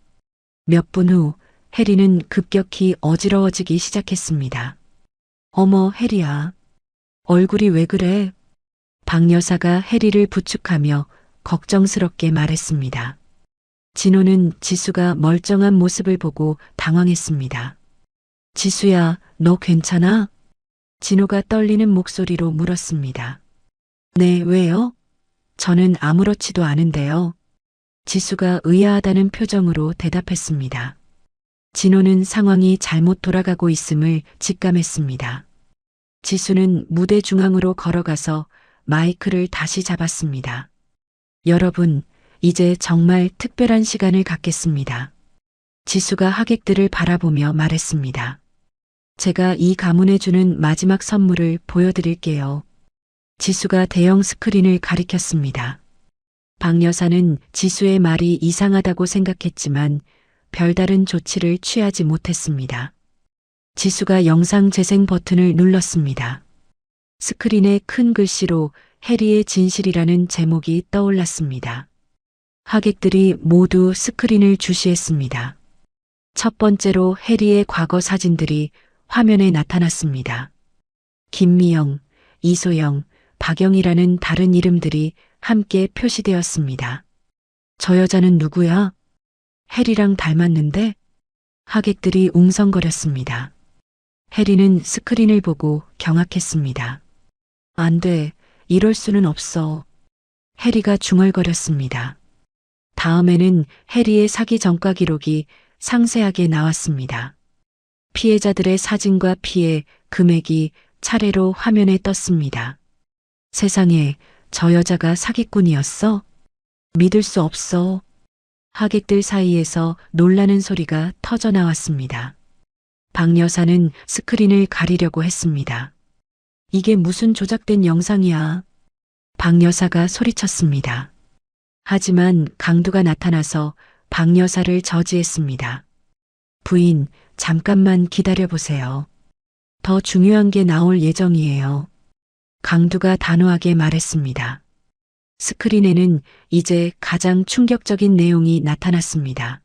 몇 분 후 혜리는 급격히 어지러워지기 시작했습니다. 어머, 혜리야. 얼굴이 왜 그래? 박 여사가 혜리를 부축하며 걱정스럽게 말했습니다. 진호는 지수가 멀쩡한 모습을 보고 당황했습니다. 지수야, 너 괜찮아? 진호가 떨리는 목소리로 물었습니다. 네, 왜요? 저는 아무렇지도 않은데요. 지수가 의아하다는 표정으로 대답했습니다. 진호는 상황이 잘못 돌아가고 있음을 직감했습니다. 지수는 무대 중앙으로 걸어가서 마이크를 다시 잡았습니다. 여러분, 이제 정말 특별한 시간을 갖겠습니다. 지수가 하객들을 바라보며 말했습니다. 제가 이 가문에 주는 마지막 선물을 보여드릴게요. 지수가 대형 스크린을 가리켰습니다. 박 여사는 지수의 말이 이상하다고 생각했지만 별다른 조치를 취하지 못했습니다. 지수가 영상 재생 버튼을 눌렀습니다. 스크린에 큰 글씨로 해리의 진실이라는 제목이 떠올랐습니다. 하객들이 모두 스크린을 주시했습니다. 첫 번째로 해리의 과거 사진들이 화면에 나타났습니다. 김미영, 이소영, 박영이라는 다른 이름들이 함께 표시되었습니다. 저 여자는 누구야? 해리랑 닮았는데? 하객들이 웅성거렸습니다. 해리는 스크린을 보고 경악했습니다. 안 돼, 이럴 수는 없어. 해리가 중얼거렸습니다. 다음에는 해리의 사기 전과 기록이 상세하게 나왔습니다. 피해자들의 사진과 피해, 금액이 차례로 화면에 떴습니다. 세상에, 저 여자가 사기꾼이었어? 믿을 수 없어. 하객들 사이에서 놀라는 소리가 터져 나왔습니다. 박 여사는 스크린을 가리려고 했습니다. 이게 무슨 조작된 영상이야? 박 여사가 소리쳤습니다. 하지만 강두가 나타나서 박 여사를 저지했습니다. 부인, 잠깐만 기다려보세요. 더 중요한 게 나올 예정이에요. 강두가 단호하게 말했습니다. 스크린에는 이제 가장 충격적인 내용이 나타났습니다.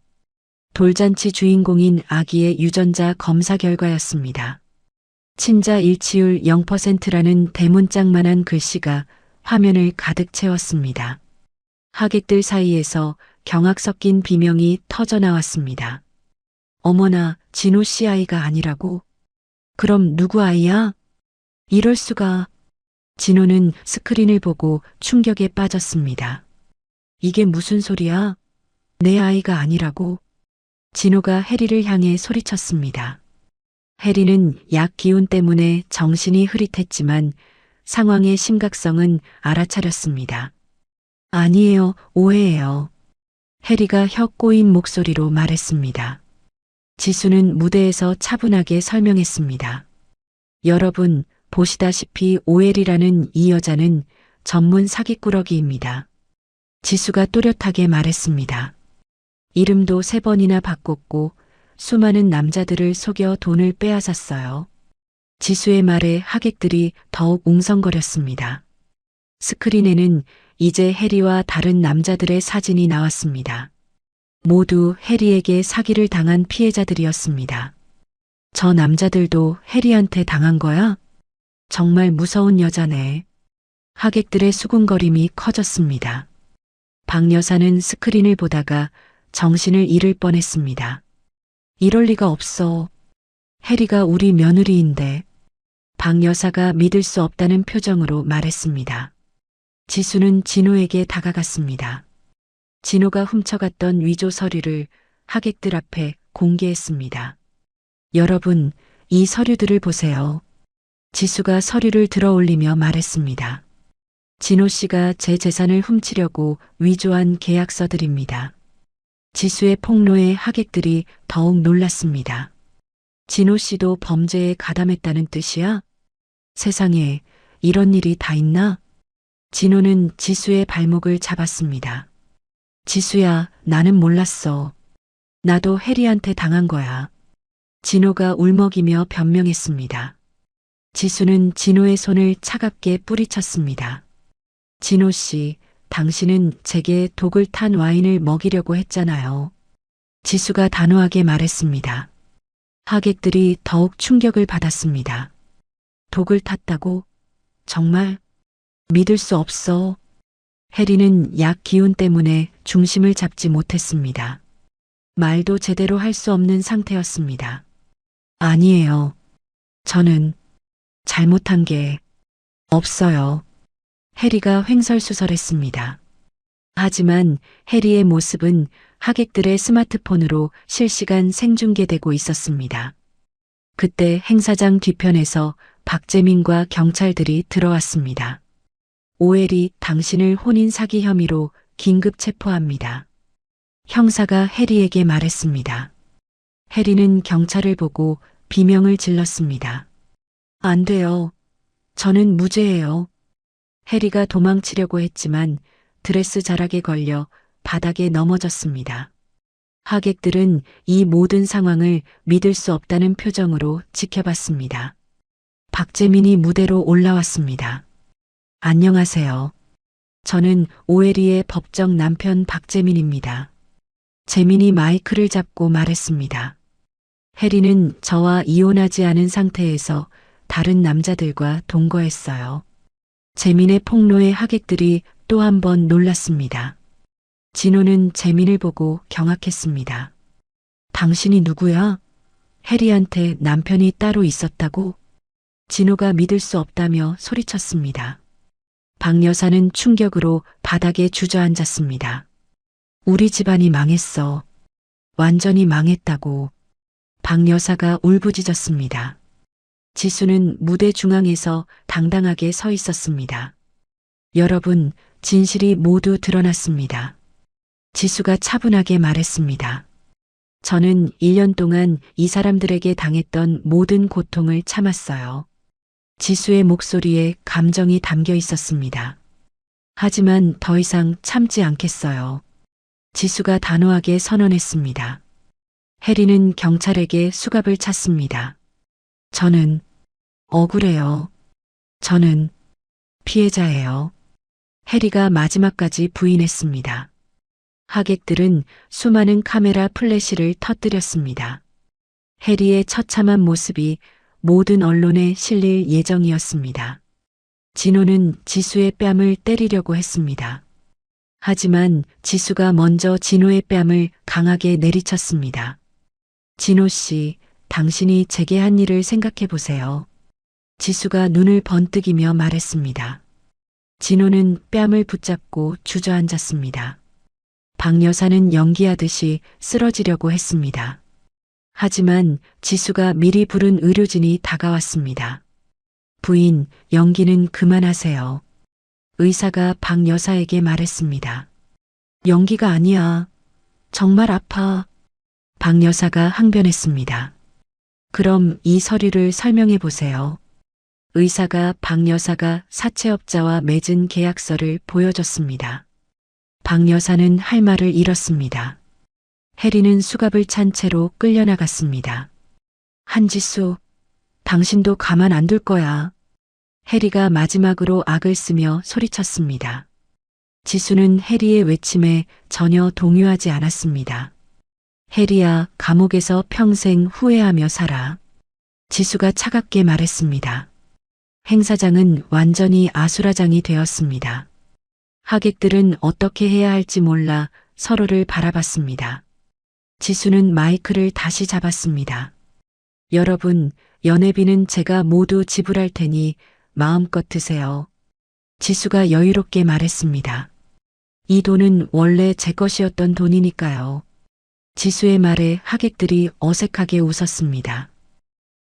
돌잔치 주인공인 아기의 유전자 검사 결과였습니다. 친자 일치율 0%라는 대문짝만한 글씨가 화면을 가득 채웠습니다. 하객들 사이에서 경악 섞인 비명이 터져 나왔습니다. 어머나, 진호 씨 아이가 아니라고? 그럼 누구 아이야? 이럴 수가. 진호는 스크린을 보고 충격에 빠졌습니다. 이게 무슨 소리야? 내 아이가 아니라고? 진호가 해리를 향해 소리쳤습니다. 해리는 약 기운 때문에 정신이 흐릿했지만 상황의 심각성은 알아차렸습니다. 아니에요, 오해예요. 해리가 혀 꼬인 목소리로 말했습니다. 지수는 무대에서 차분하게 설명했습니다. 여러분, 보시다시피 오엘이라는 이 여자는 전문 사기꾸러기입니다. 지수가 또렷하게 말했습니다. 이름도 3번이나 바꿨고 수많은 남자들을 속여 돈을 빼앗았어요. 지수의 말에 하객들이 더욱 웅성거렸습니다. 스크린에는 이제 해리와 다른 남자들의 사진이 나왔습니다. 모두 해리에게 사기를 당한 피해자들이었습니다. 저 남자들도 해리한테 당한 거야? 정말 무서운 여자네. 하객들의 수군거림이 커졌습니다. 박 여사는 스크린을 보다가 정신을 잃을 뻔했습니다. 이럴 리가 없어. 해리가 우리 며느리인데. 박 여사가 믿을 수 없다는 표정으로 말했습니다. 지수는 진호에게 다가갔습니다. 진호가 훔쳐갔던 위조 서류를 하객들 앞에 공개했습니다. 여러분, 이 서류들을 보세요. 지수가 서류를 들어올리며 말했습니다. 진호 씨가 제 재산을 훔치려고 위조한 계약서들입니다. 지수의 폭로에 하객들이 더욱 놀랐습니다. 진호 씨도 범죄에 가담했다는 뜻이야? 세상에, 이런 일이 다 있나? 진호는 지수의 발목을 잡았습니다. 지수야, 나는 몰랐어. 나도 해리한테 당한 거야. 진호가 울먹이며 변명했습니다. 지수는 진호의 손을 차갑게 뿌리쳤습니다. 진호 씨, 당신은 제게 독을 탄 와인을 먹이려고 했잖아요. 지수가 단호하게 말했습니다. 하객들이 더욱 충격을 받았습니다. 독을 탔다고? 정말? 믿을 수 없어. 해리는 약 기운 때문에 중심을 잡지 못했습니다. 말도 제대로 할 수 없는 상태였습니다. 아니에요. 저는 잘못한 게 없어요. 해리가 횡설수설했습니다. 하지만 해리의 모습은 하객들의 스마트폰으로 실시간 생중계되고 있었습니다. 그때 행사장 뒤편에서 박재민과 경찰들이 들어왔습니다. 오엘이 당신을 혼인 사기 혐의로 긴급 체포합니다. 형사가 해리에게 말했습니다. 해리는 경찰을 보고 비명을 질렀습니다. 안 돼요. 저는 무죄예요. 해리가 도망치려고 했지만 드레스 자락에 걸려 바닥에 넘어졌습니다. 하객들은 이 모든 상황을 믿을 수 없다는 표정으로 지켜봤습니다. 박재민이 무대로 올라왔습니다. 안녕하세요. 저는 오에리의 법정 남편 박재민입니다. 재민이 마이크를 잡고 말했습니다. 해리는 저와 이혼하지 않은 상태에서 다른 남자들과 동거했어요. 재민의 폭로에 하객들이 또 한 번 놀랐습니다. 진호는 재민을 보고 경악했습니다. 당신이 누구야? 해리한테 남편이 따로 있었다고? 진호가 믿을 수 없다며 소리쳤습니다. 박 여사는 충격으로 바닥에 주저앉았습니다. 우리 집안이 망했어. 완전히 망했다고. 박 여사가 울부짖었습니다. 지수는 무대 중앙에서 당당하게 서 있었습니다. 여러분, 진실이 모두 드러났습니다. 지수가 차분하게 말했습니다. 저는 1년 동안 이 사람들에게 당했던 모든 고통을 참았어요. 지수의 목소리에 감정이 담겨 있었습니다. 하지만 더 이상 참지 않겠어요. 지수가 단호하게 선언했습니다. 해리는 경찰에게 수갑을 찼습니다. 저는 억울해요. 저는 피해자예요. 해리가 마지막까지 부인했습니다. 하객들은 수많은 카메라 플래시를 터뜨렸습니다. 해리의 처참한 모습이 모든 언론에 실릴 예정이었습니다. 진호는 지수의 뺨을 때리려고 했습니다. 하지만 지수가 먼저 진호의 뺨을 강하게 내리쳤습니다. 진호 씨, 당신이 제게 한 일을 생각해 보세요. 지수가 눈을 번뜩이며 말했습니다. 진호는 뺨을 붙잡고 주저앉았습니다. 박 여사는 연기하듯이 쓰러지려고 했습니다. 하지만 지수가 미리 부른 의료진이 다가왔습니다. 부인, 연기는 그만하세요. 의사가 박 여사에게 말했습니다. 연기가 아니야. 정말 아파. 박 여사가 항변했습니다. 그럼 이 서류를 설명해 보세요. 의사가 박 여사가 사채업자와 맺은 계약서를 보여줬습니다. 박 여사는 할 말을 잃었습니다. 해리는 수갑을 찬 채로 끌려나갔습니다. 한지수, 당신도 가만 안 둘 거야. 해리가 마지막으로 악을 쓰며 소리쳤습니다. 지수는 해리의 외침에 전혀 동요하지 않았습니다. 해리야, 감옥에서 평생 후회하며 살아. 지수가 차갑게 말했습니다. 행사장은 완전히 아수라장이 되었습니다. 하객들은 어떻게 해야 할지 몰라 서로를 바라봤습니다. 지수는 마이크를 다시 잡았습니다. 여러분, 연회비는 제가 모두 지불할 테니 마음껏 드세요. 지수가 여유롭게 말했습니다. 이 돈은 원래 제 것이었던 돈이니까요. 지수의 말에 하객들이 어색하게 웃었습니다.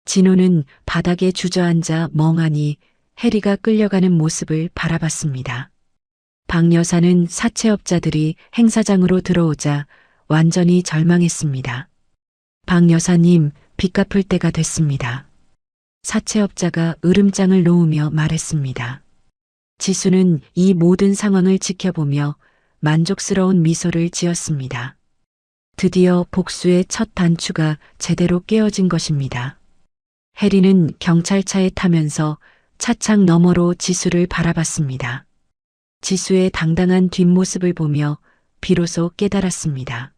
진호는 바닥에 주저앉아 멍하니 해리가 끌려가는 모습을 바라봤습니다. 박 여사는 사채업자들이 행사장으로 들어오자 완전히 절망했습니다. 박 여사님, 빚 갚을 때가 됐습니다. 사채업자가 으름장을 놓으며 말했습니다. 지수는 이 모든 상황을 지켜보며 만족스러운 미소를 지었습니다. 드디어 복수의 첫 단추가 제대로 깨어진 것입니다. 해리는 경찰차에 타면서 차창 너머로 지수를 바라봤습니다. 지수의 당당한 뒷모습을 보며 비로소 깨달았습니다.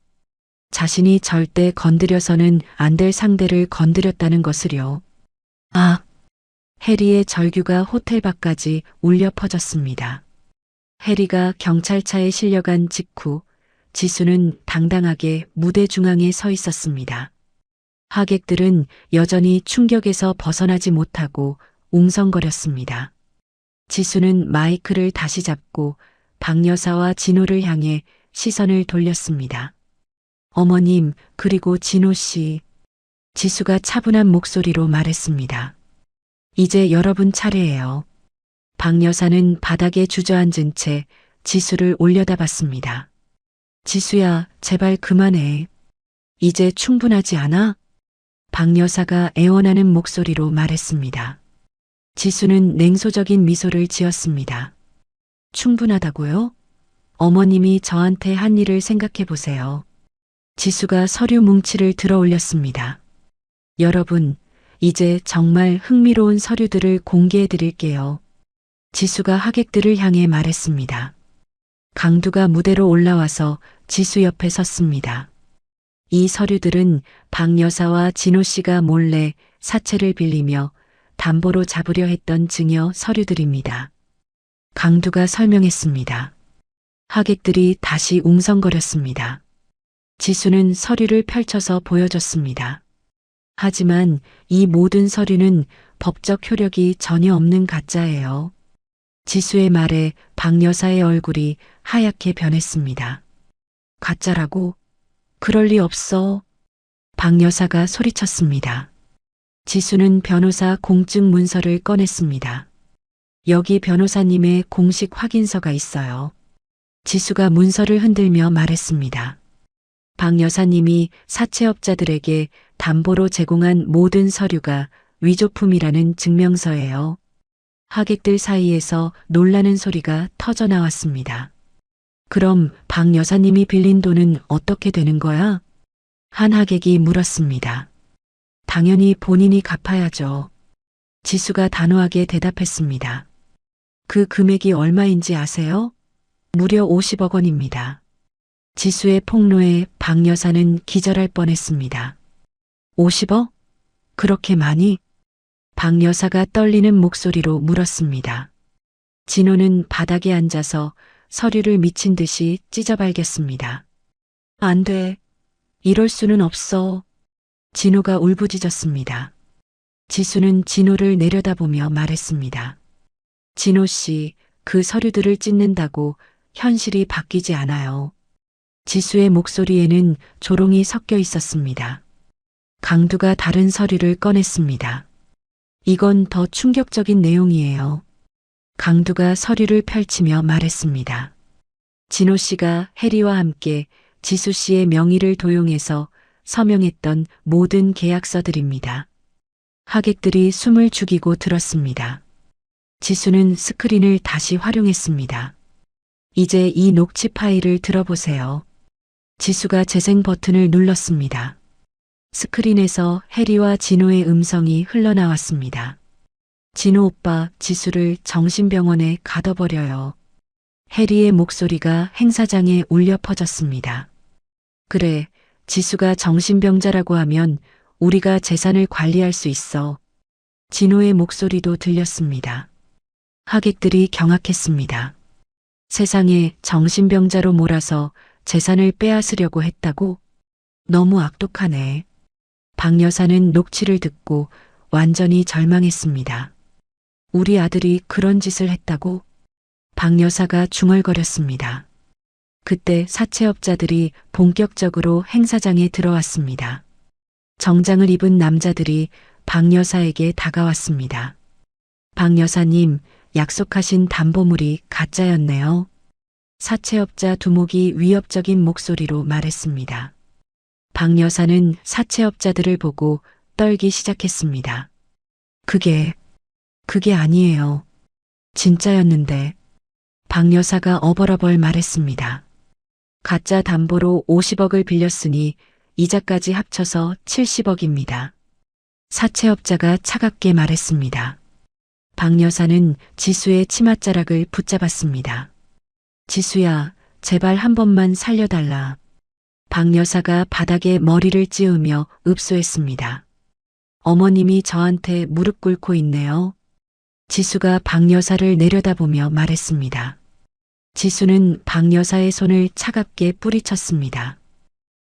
자신이 절대 건드려서는 안 될 상대를 건드렸다는 것을요. 아! 해리의 절규가 호텔 밖까지 울려 퍼졌습니다. 해리가 경찰차에 실려간 직후 지수는 당당하게 무대 중앙에 서 있었습니다. 하객들은 여전히 충격에서 벗어나지 못하고 웅성거렸습니다. 지수는 마이크를 다시 잡고 박 여사와 진호를 향해 시선을 돌렸습니다. 어머님, 그리고 진호 씨. 지수가 차분한 목소리로 말했습니다. 이제 여러분 차례예요. 박 여사는 바닥에 주저앉은 채 지수를 올려다봤습니다. 지수야, 제발 그만해. 이제 충분하지 않아? 박 여사가 애원하는 목소리로 말했습니다. 지수는 냉소적인 미소를 지었습니다. 충분하다고요? 어머님이 저한테 한 일을 생각해 보세요. 지수가 서류 뭉치를 들어 올렸습니다. 여러분, 이제 정말 흥미로운 서류들을 공개해 드릴게요. 지수가 하객들을 향해 말했습니다. 강두가 무대로 올라와서 지수 옆에 섰습니다. 이 서류들은 박 여사와 진호 씨가 몰래 사채를 빌리며 담보로 잡으려 했던 증여 서류들입니다. 강두가 설명했습니다. 하객들이 다시 웅성거렸습니다. 지수는 서류를 펼쳐서 보여줬습니다. 하지만 이 모든 서류는 법적 효력이 전혀 없는 가짜예요. 지수의 말에 박 여사의 얼굴이 하얗게 변했습니다. 가짜라고? 그럴 리 없어. 박 여사가 소리쳤습니다. 지수는 변호사 공증 문서를 꺼냈습니다. 여기 변호사님의 공식 확인서가 있어요. 지수가 문서를 흔들며 말했습니다. 박 여사님이 사채업자들에게 담보로 제공한 모든 서류가 위조품이라는 증명서예요. 하객들 사이에서 놀라는 소리가 터져 나왔습니다. 그럼 박 여사님이 빌린 돈은 어떻게 되는 거야? 한 하객이 물었습니다. 당연히 본인이 갚아야죠. 지수가 단호하게 대답했습니다. 그 금액이 얼마인지 아세요? 무려 50억 원입니다. 지수의 폭로에 박 여사는 기절할 뻔했습니다. 50억? 그렇게 많이? 박 여사가 떨리는 목소리로 물었습니다. 진호는 바닥에 앉아서 서류를 미친 듯이 찢어발겼습니다. 안 돼. 이럴 수는 없어. 진호가 울부짖었습니다. 지수는 진호를 내려다보며 말했습니다. 진호 씨, 그 서류들을 찢는다고 현실이 바뀌지 않아요. 지수의 목소리에는 조롱이 섞여 있었습니다. 강두가 다른 서류를 꺼냈습니다. 이건 더 충격적인 내용이에요. 강두가 서류를 펼치며 말했습니다. 진호 씨가 해리와 함께 지수 씨의 명의를 도용해서 서명했던 모든 계약서들입니다. 하객들이 숨을 죽이고 들었습니다. 지수는 스크린을 다시 활용했습니다. 이제 이 녹취 파일을 들어보세요. 지수가 재생 버튼을 눌렀습니다. 스크린에서 해리와 진호의 음성이 흘러나왔습니다. 진호 오빠, 지수를 정신병원에 가둬버려요. 해리의 목소리가 행사장에 울려 퍼졌습니다. 그래, 지수가 정신병자라고 하면 우리가 재산을 관리할 수 있어. 진호의 목소리도 들렸습니다. 하객들이 경악했습니다. 세상에 정신병자로 몰아서 재산을 빼앗으려고 했다고? 너무 악독하네. 박 여사는 녹취를 듣고 완전히 절망했습니다. 우리 아들이 그런 짓을 했다고? 박 여사가 중얼거렸습니다. 그때 사채업자들이 본격적으로 행사장에 들어왔습니다. 정장을 입은 남자들이 박 여사에게 다가왔습니다. 박 여사님, 약속하신 담보물이 가짜였네요. 사채업자 두목이 위협적인 목소리로 말했습니다. 박 여사는 사채업자들을 보고 떨기 시작했습니다. 그게 아니에요. 진짜였는데. 박 여사가 어벌어벌 말했습니다. 가짜 담보로 50억을 빌렸으니 이자까지 합쳐서 70억입니다. 사채업자가 차갑게 말했습니다. 박 여사는 지수의 치맛자락을 붙잡았습니다. 지수야, 제발 한 번만 살려달라. 박 여사가 바닥에 머리를 찌우며 읍소했습니다. 어머님이 저한테 무릎 꿇고 있네요. 지수가 박 여사를 내려다보며 말했습니다. 지수는 박 여사의 손을 차갑게 뿌리쳤습니다.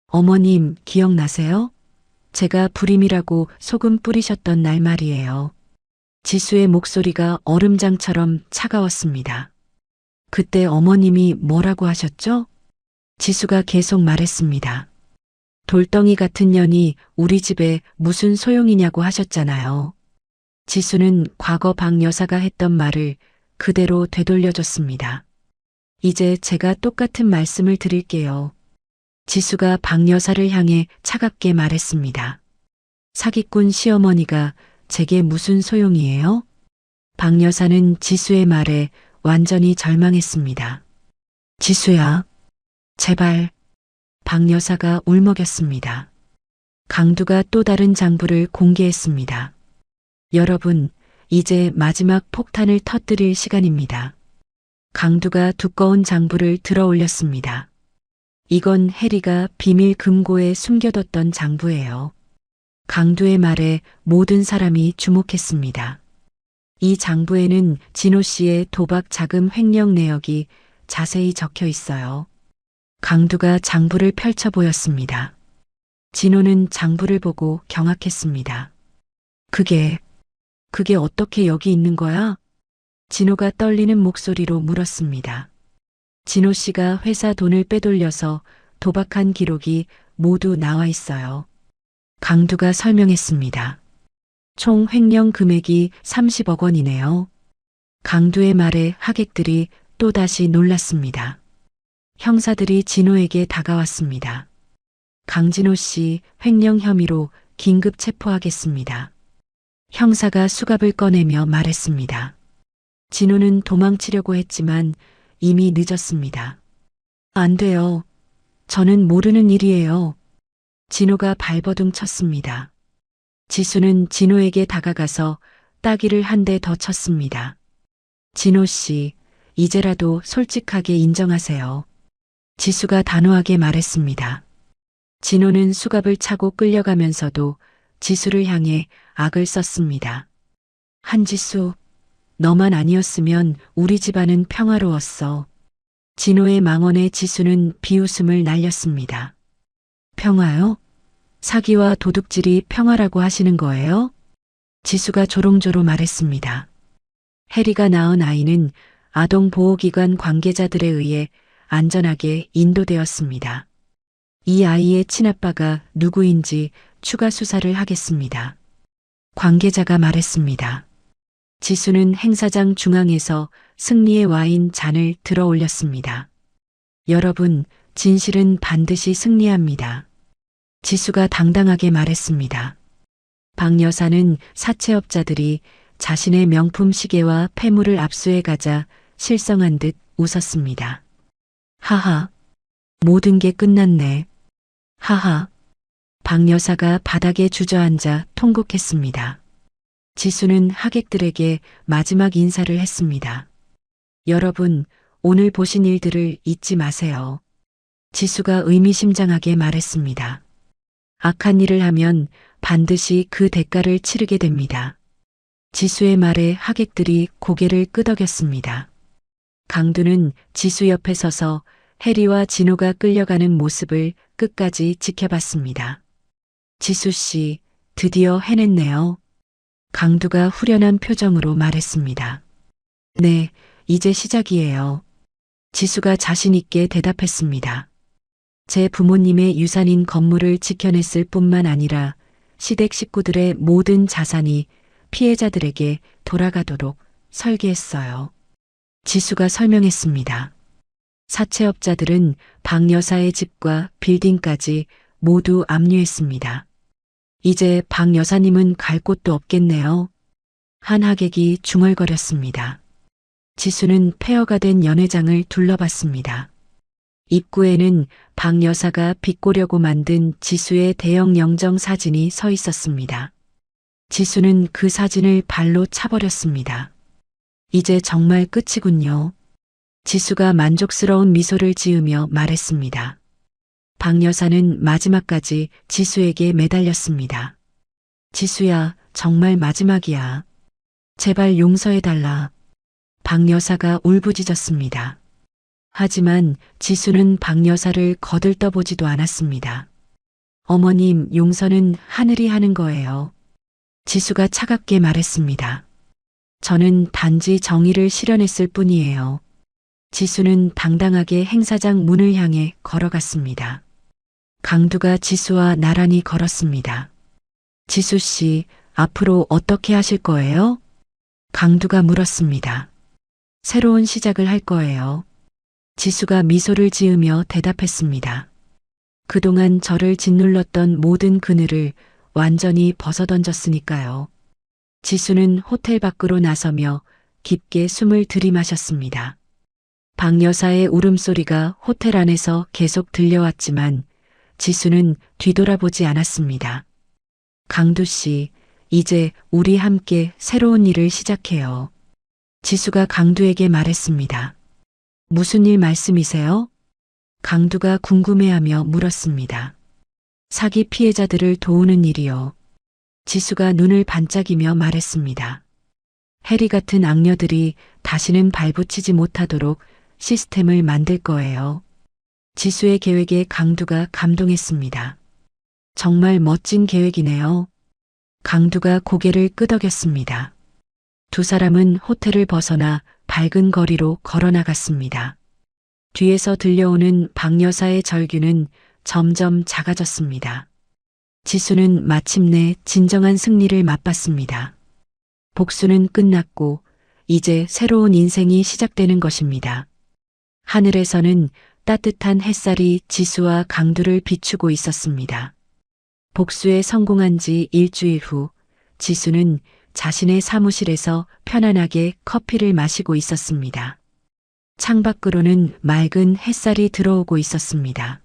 어머님, 기억나세요? 제가 불임이라고 소금 뿌리셨던 날 말이에요. 지수의 목소리가 얼음장처럼 차가웠습니다. 그때 어머님이 뭐라고 하셨죠? 지수가 계속 말했습니다. 돌덩이 같은 년이 우리 집에 무슨 소용이냐고 하셨잖아요. 지수는 과거 박 여사가 했던 말을 그대로 되돌려줬습니다. 이제 제가 똑같은 말씀을 드릴게요. 지수가 박 여사를 향해 차갑게 말했습니다. 사기꾼 시어머니가 제게 무슨 소용이에요? 박 여사는 지수의 말에 완전히 절망했습니다. 지수야, 제발. 박 여사가 울먹였습니다. 강두가 또 다른 장부를 공개했습니다. 여러분, 이제 마지막 폭탄을 터뜨릴 시간입니다. 강두가 두꺼운 장부를 들어 올렸습니다. 이건 해리가 비밀 금고에 숨겨뒀던 장부예요. 강두의 말에 모든 사람이 주목했습니다. 이 장부에는 진호 씨의 도박 자금 횡령 내역이 자세히 적혀 있어요. 강두가 장부를 펼쳐 보였습니다. 진호는 장부를 보고 경악했습니다. 그게 어떻게 여기 있는 거야? 진호가 떨리는 목소리로 물었습니다. 진호 씨가 회사 돈을 빼돌려서 도박한 기록이 모두 나와 있어요. 강두가 설명했습니다. 총 횡령 금액이 30억 원이네요. 강두의 말에 하객들이 또다시 놀랐습니다. 형사들이 진호에게 다가왔습니다. 강진호 씨 횡령 혐의로 긴급 체포하겠습니다. 형사가 수갑을 꺼내며 말했습니다. 진호는 도망치려고 했지만 이미 늦었습니다. 안 돼요. 저는 모르는 일이에요. 진호가 발버둥 쳤습니다. 지수는 진호에게 다가가서 따귀를 한 대 더 쳤습니다. 진호 씨, 이제라도 솔직하게 인정하세요. 지수가 단호하게 말했습니다. 진호는 수갑을 차고 끌려가면서도 지수를 향해 악을 썼습니다. 한지수, 너만 아니었으면 우리 집안은 평화로웠어. 진호의 망언에 지수는 비웃음을 날렸습니다. 평화요? 사기와 도둑질이 평화라고 하시는 거예요? 지수가 조롱조로 말했습니다. 해리가 낳은 아이는 아동보호기관 관계자들에 의해 안전하게 인도되었습니다. 이 아이의 친아빠가 누구인지 추가 수사를 하겠습니다. 관계자가 말했습니다. 지수는 행사장 중앙에서 승리의 와인 잔을 들어 올렸습니다. 여러분, 진실은 반드시 승리합니다. 지수가 당당하게 말했습니다. 박 여사는 사채업자들이 자신의 명품 시계와 폐물을 압수해 가자 실성한 듯 웃었습니다. 하하, 모든 게 끝났네. 하하. 박 여사가 바닥에 주저앉아 통곡했습니다. 지수는 하객들에게 마지막 인사를 했습니다. 여러분, 오늘 보신 일들을 잊지 마세요. 지수가 의미심장하게 말했습니다. 악한 일을 하면 반드시 그 대가를 치르게 됩니다. 지수의 말에 하객들이 고개를 끄덕였습니다. 강두는 지수 옆에 서서 해리와 진호가 끌려가는 모습을 끝까지 지켜봤습니다. 지수 씨, 드디어 해냈네요. 강두가 후련한 표정으로 말했습니다. 네, 이제 시작이에요. 지수가 자신 있게 대답했습니다. 제 부모님의 유산인 건물을 지켜냈을 뿐만 아니라 시댁 식구들의 모든 자산이 피해자들에게 돌아가도록 설계했어요. 지수가 설명했습니다. 사채업자들은 박 여사의 집과 빌딩까지 모두 압류했습니다. 이제 박 여사님은 갈 곳도 없겠네요. 한 하객이 중얼거렸습니다. 지수는 폐허가 된 연회장을 둘러봤습니다. 입구에는 박 여사가 비꼬려고 만든 지수의 대형 영정 사진이 서 있었습니다. 지수는 그 사진을 발로 차버렸습니다. 이제 정말 끝이군요. 지수가 만족스러운 미소를 지으며 말했습니다. 박 여사는 마지막까지 지수에게 매달렸습니다. 지수야, 정말 마지막이야. 제발 용서해달라. 박 여사가 울부짖었습니다. 하지만 지수는 박 여사를 거들떠보지도 않았습니다. 어머님, 용서는 하늘이 하는 거예요. 지수가 차갑게 말했습니다. 저는 단지 정의를 실현했을 뿐이에요. 지수는 당당하게 행사장 문을 향해 걸어갔습니다. 강두가 지수와 나란히 걸었습니다. 지수 씨, 앞으로 어떻게 하실 거예요? 강두가 물었습니다. 새로운 시작을 할 거예요. 지수가 미소를 지으며 대답했습니다. 그동안 저를 짓눌렀던 모든 그늘을 완전히 벗어던졌으니까요. 지수는 호텔 밖으로 나서며 깊게 숨을 들이마셨습니다. 박 여사의 울음소리가 호텔 안에서 계속 들려왔지만 지수는 뒤돌아보지 않았습니다. 강두 씨, 이제 우리 함께 새로운 일을 시작해요. 지수가 강두에게 말했습니다. 무슨 일 말씀이세요? 강두가 궁금해하며 물었습니다. 사기 피해자들을 도우는 일이요. 지수가 눈을 반짝이며 말했습니다. 해리 같은 악녀들이 다시는 발붙이지 못하도록 시스템을 만들 거예요. 지수의 계획에 강두가 감동했습니다. 정말 멋진 계획이네요. 강두가 고개를 끄덕였습니다. 두 사람은 호텔을 벗어나 밝은 거리로 걸어나갔습니다. 뒤에서 들려오는 박 여사의 절규는 점점 작아졌습니다. 지수는 마침내 진정한 승리를 맛봤습니다. 복수는 끝났고 이제 새로운 인생이 시작되는 것입니다. 하늘에서는 따뜻한 햇살이 지수와 강두를 비추고 있었습니다. 복수에 성공한 지 일주일 후 지수는 자신의 사무실에서 편안하게 커피를 마시고 있었습니다. 창밖으로는 맑은 햇살이 들어오고 있었습니다.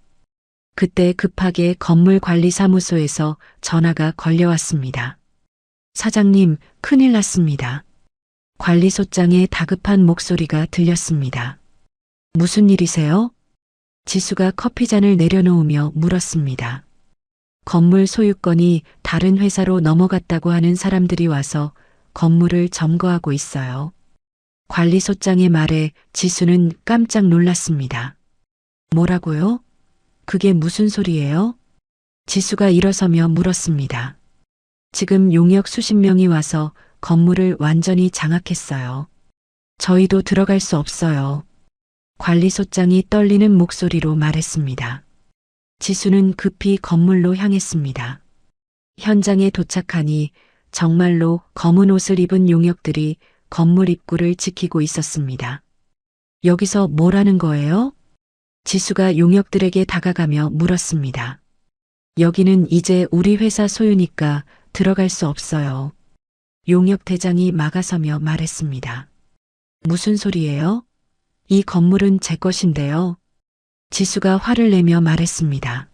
그때 급하게 건물관리사무소에서 전화가 걸려왔습니다. 사장님, 큰일 났습니다. 관리소장의 다급한 목소리가 들렸습니다. 무슨 일이세요? 지수가 커피잔을 내려놓으며 물었습니다. 건물 소유권이 다른 회사로 넘어갔다고 하는 사람들이 와서 건물을 점거하고 있어요. 관리소장의 말에 지수는 깜짝 놀랐습니다. 뭐라고요? 그게 무슨 소리예요? 지수가 일어서며 물었습니다. 지금 용역 수십 명이 와서 건물을 완전히 장악했어요. 저희도 들어갈 수 없어요. 관리소장이 떨리는 목소리로 말했습니다. 지수는 급히 건물로 향했습니다. 현장에 도착하니 정말로 검은 옷을 입은 용역들이 건물 입구를 지키고 있었습니다. 여기서 뭘 하는 거예요? 지수가 용역들에게 다가가며 물었습니다. 여기는 이제 우리 회사 소유니까 들어갈 수 없어요. 용역 대장이 막아서며 말했습니다. 무슨 소리예요? 이 건물은 제 것인데요. 지수가 화를 내며 말했습니다.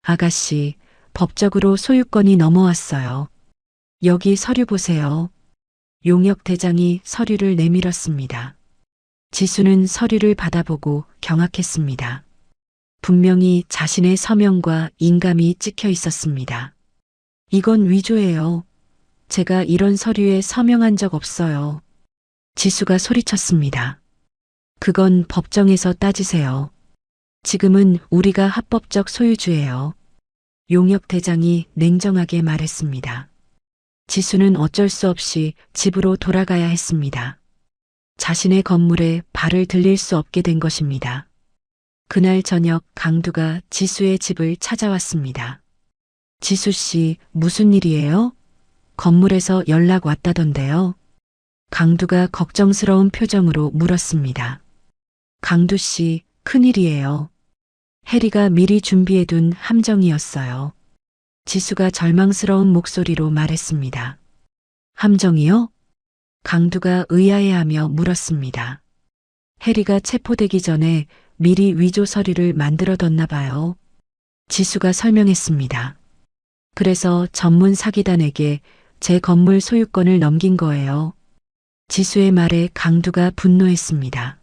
아가씨, 법적으로 소유권이 넘어왔어요. 여기 서류 보세요. 용역 대장이 서류를 내밀었습니다. 지수는 서류를 받아보고 경악했습니다. 분명히 자신의 서명과 인감이 찍혀 있었습니다. 이건 위조예요. 제가 이런 서류에 서명한 적 없어요. 지수가 소리쳤습니다. 그건 법정에서 따지세요. 지금은 우리가 합법적 소유주예요. 용역 대장이 냉정하게 말했습니다. 지수는 어쩔 수 없이 집으로 돌아가야 했습니다. 자신의 건물에 발을 들릴 수 없게 된 것입니다. 그날 저녁 강두가 지수의 집을 찾아왔습니다. 지수 씨, 무슨 일이에요? 건물에서 연락 왔다던데요. 강두가 걱정스러운 표정으로 물었습니다. 강두 씨, 큰일이에요. 해리가 미리 준비해둔 함정이었어요. 지수가 절망스러운 목소리로 말했습니다. 함정이요? 강두가 의아해하며 물었습니다. 해리가 체포되기 전에 미리 위조 서류를 만들어뒀나 봐요. 지수가 설명했습니다. 그래서 전문 사기단에게 제 건물 소유권을 넘긴 거예요. 지수의 말에 강두가 분노했습니다.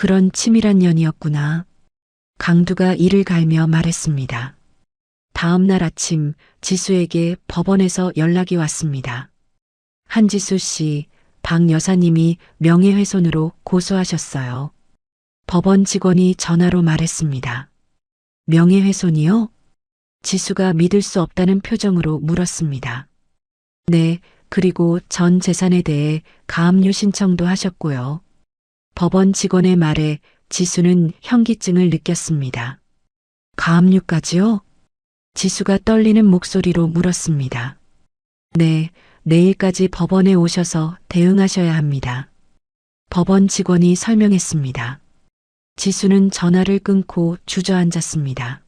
그런 치밀한 년이었구나. 강두가 이를 갈며 말했습니다. 다음 날 아침 지수에게 법원에서 연락이 왔습니다. 한지수 씨, 박 여사님이 명예훼손으로 고소하셨어요. 법원 직원이 전화로 말했습니다. 명예훼손이요? 지수가 믿을 수 없다는 표정으로 물었습니다. 네, 그리고 전 재산에 대해 가압류 신청도 하셨고요. 법원 직원의 말에 지수는 현기증을 느꼈습니다. 가압류까지요? 지수가 떨리는 목소리로 물었습니다. 네, 내일까지 법원에 오셔서 대응하셔야 합니다. 법원 직원이 설명했습니다. 지수는 전화를 끊고 주저앉았습니다.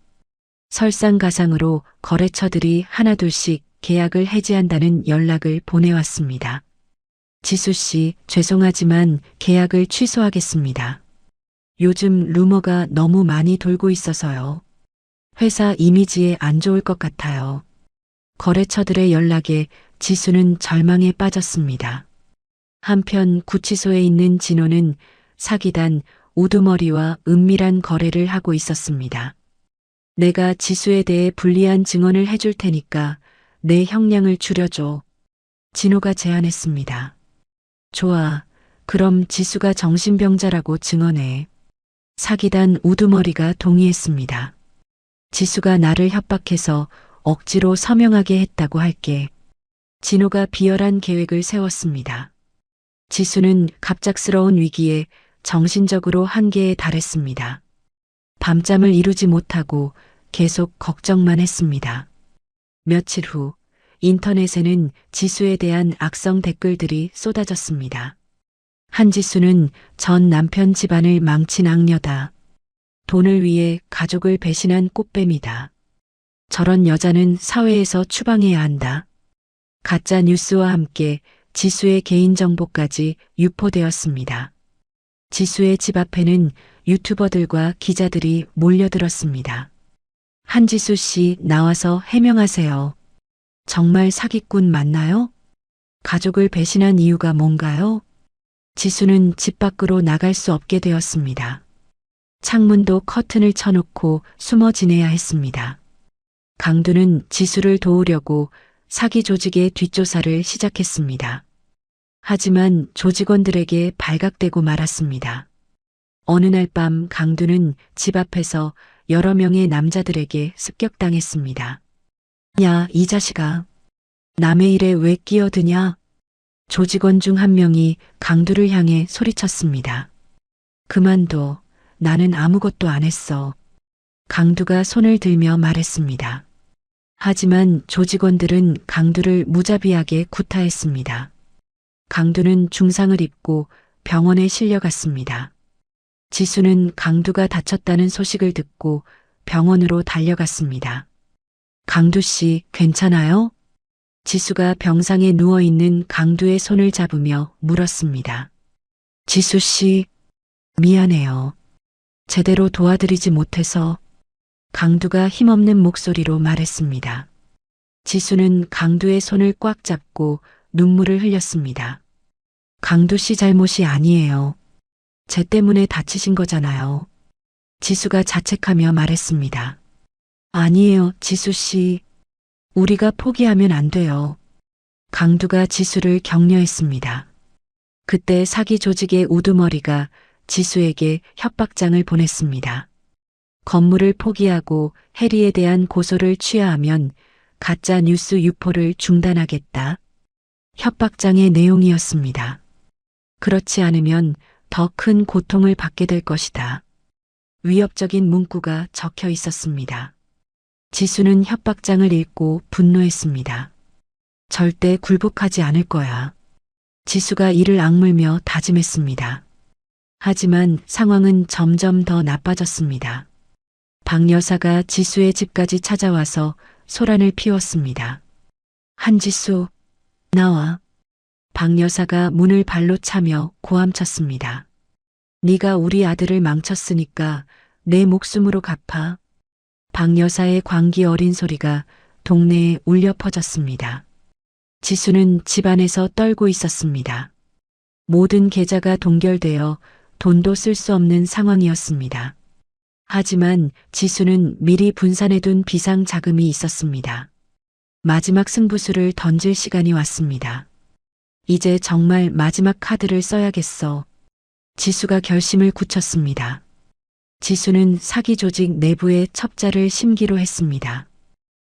설상가상으로 거래처들이 하나둘씩 계약을 해지한다는 연락을 보내왔습니다. 지수 씨, 죄송하지만 계약을 취소하겠습니다. 요즘 루머가 너무 많이 돌고 있어서요. 회사 이미지에 안 좋을 것 같아요. 거래처들의 연락에 지수는 절망에 빠졌습니다. 한편 구치소에 있는 진호는 사기단 우두머리와 은밀한 거래를 하고 있었습니다. 내가 지수에 대해 불리한 증언을 해줄 테니까 내 형량을 줄여줘. 진호가 제안했습니다. 좋아. 그럼 지수가 정신병자라고 증언해. 사기단 우두머리가 동의했습니다. 지수가 나를 협박해서 억지로 서명하게 했다고 할게. 진호가 비열한 계획을 세웠습니다. 지수는 갑작스러운 위기에 정신적으로 한계에 달했습니다. 밤잠을 이루지 못하고 계속 걱정만 했습니다. 며칠 후 인터넷에는 지수에 대한 악성 댓글들이 쏟아졌습니다. 한지수는 전 남편 집안을 망친 악녀다. 돈을 위해 가족을 배신한 꽃뱀이다. 저런 여자는 사회에서 추방해야 한다. 가짜 뉴스와 함께 지수의 개인정보까지 유포되었습니다. 지수의 집 앞에는 유튜버들과 기자들이 몰려들었습니다. 한지수 씨 나와서 해명하세요. 정말 사기꾼 맞나요? 가족을 배신한 이유가 뭔가요? 지수는 집 밖으로 나갈 수 없게 되었습니다. 창문도 커튼을 쳐놓고 숨어 지내야 했습니다. 강두는 지수를 도우려고 사기 조직의 뒷조사를 시작했습니다. 하지만 조직원들에게 발각되고 말았습니다. 어느 날 밤 강두는 집 앞에서 여러 명의 남자들에게 습격당했습니다. 야, 이 자식아. 남의 일에 왜 끼어드냐? 조직원 중 한 명이 강두를 향해 소리쳤습니다. 그만둬. 나는 아무것도 안 했어. 강두가 손을 들며 말했습니다. 하지만 조직원들은 강두를 무자비하게 구타했습니다. 강두는 중상을 입고 병원에 실려갔습니다. 지수는 강두가 다쳤다는 소식을 듣고 병원으로 달려갔습니다. 강두 씨, 괜찮아요? 지수가 병상에 누워있는 강두의 손을 잡으며 물었습니다. 지수 씨, 미안해요. 제대로 도와드리지 못해서. 강두가 힘없는 목소리로 말했습니다. 지수는 강두의 손을 꽉 잡고 눈물을 흘렸습니다. 강두 씨 잘못이 아니에요. 쟤 때문에 다치신 거잖아요. 지수가 자책하며 말했습니다. 아니에요, 지수 씨. 우리가 포기하면 안 돼요. 강두가 지수를 격려했습니다. 그때 사기 조직의 우두머리가 지수에게 협박장을 보냈습니다. 건물을 포기하고 해리에 대한 고소를 취하하면 가짜 뉴스 유포를 중단하겠다. 협박장의 내용이었습니다. 그렇지 않으면 더 큰 고통을 받게 될 것이다. 위협적인 문구가 적혀 있었습니다. 지수는 협박장을 읽고 분노했습니다. 절대 굴복하지 않을 거야. 지수가 이를 악물며 다짐했습니다. 하지만 상황은 점점 더 나빠졌습니다. 박 여사가 지수의 집까지 찾아와서 소란을 피웠습니다. 한지수, 나와. 박 여사가 문을 발로 차며 고함쳤습니다. 네가 우리 아들을 망쳤으니까 내 목숨으로 갚아. 박 여사의 광기 어린 소리가 동네에 울려 퍼졌습니다. 지수는 집안에서 떨고 있었습니다. 모든 계좌가 동결되어 돈도 쓸 수 없는 상황이었습니다. 하지만 지수는 미리 분산해둔 비상 자금이 있었습니다. 마지막 승부수를 던질 시간이 왔습니다. 이제 정말 마지막 카드를 써야겠어. 지수가 결심을 굳혔습니다. 지수는 사기 조직 내부에 첩자를 심기로 했습니다.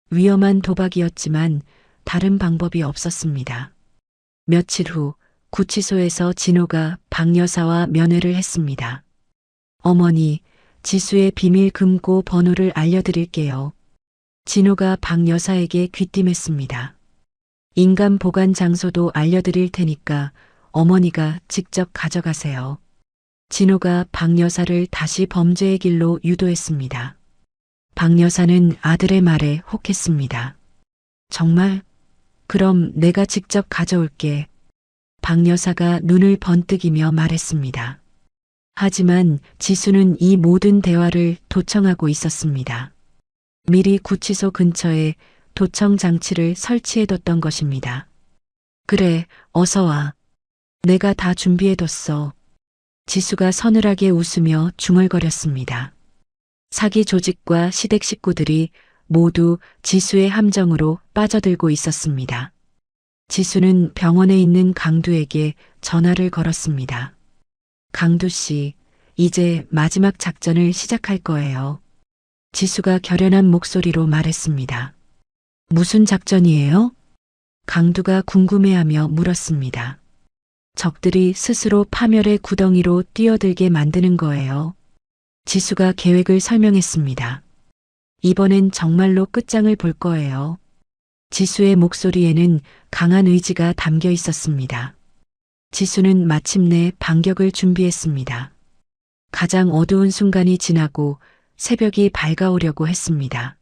위험한 도박이었지만 다른 방법이 없었습니다. 며칠 후 구치소에서 진호가 박 여사와 면회를 했습니다. 어머니, 지수의 비밀 금고 번호를 알려드릴게요. 진호가 박 여사에게 귀띔했습니다. 인감 보관 장소도 알려드릴 테니까 어머니가 직접 가져가세요. 진호가 박 여사를 다시 범죄의 길로 유도했습니다. 박 여사는 아들의 말에 혹했습니다. 정말? 그럼 내가 직접 가져올게. 박 여사가 눈을 번뜩이며 말했습니다. 하지만 지수는 이 모든 대화를 도청하고 있었습니다. 미리 구치소 근처에 도청 장치를 설치해뒀던 것입니다. 그래, 어서 와. 내가 다 준비해뒀어. 지수가 서늘하게 웃으며 중얼거렸습니다. 사기 조직과 시댁 식구들이 모두 지수의 함정으로 빠져들고 있었습니다. 지수는 병원에 있는 강두에게 전화를 걸었습니다. 강두 씨, 이제 마지막 작전을 시작할 거예요. 지수가 결연한 목소리로 말했습니다. 무슨 작전이에요? 강두가 궁금해하며 물었습니다. 적들이 스스로 파멸의 구덩이로 뛰어들게 만드는 거예요. 지수가 계획을 설명했습니다. 이번엔 정말로 끝장을 볼 거예요. 지수의 목소리에는 강한 의지가 담겨 있었습니다. 지수는 마침내 반격을 준비했습니다. 가장 어두운 순간이 지나고 새벽이 밝아오려고 했습니다.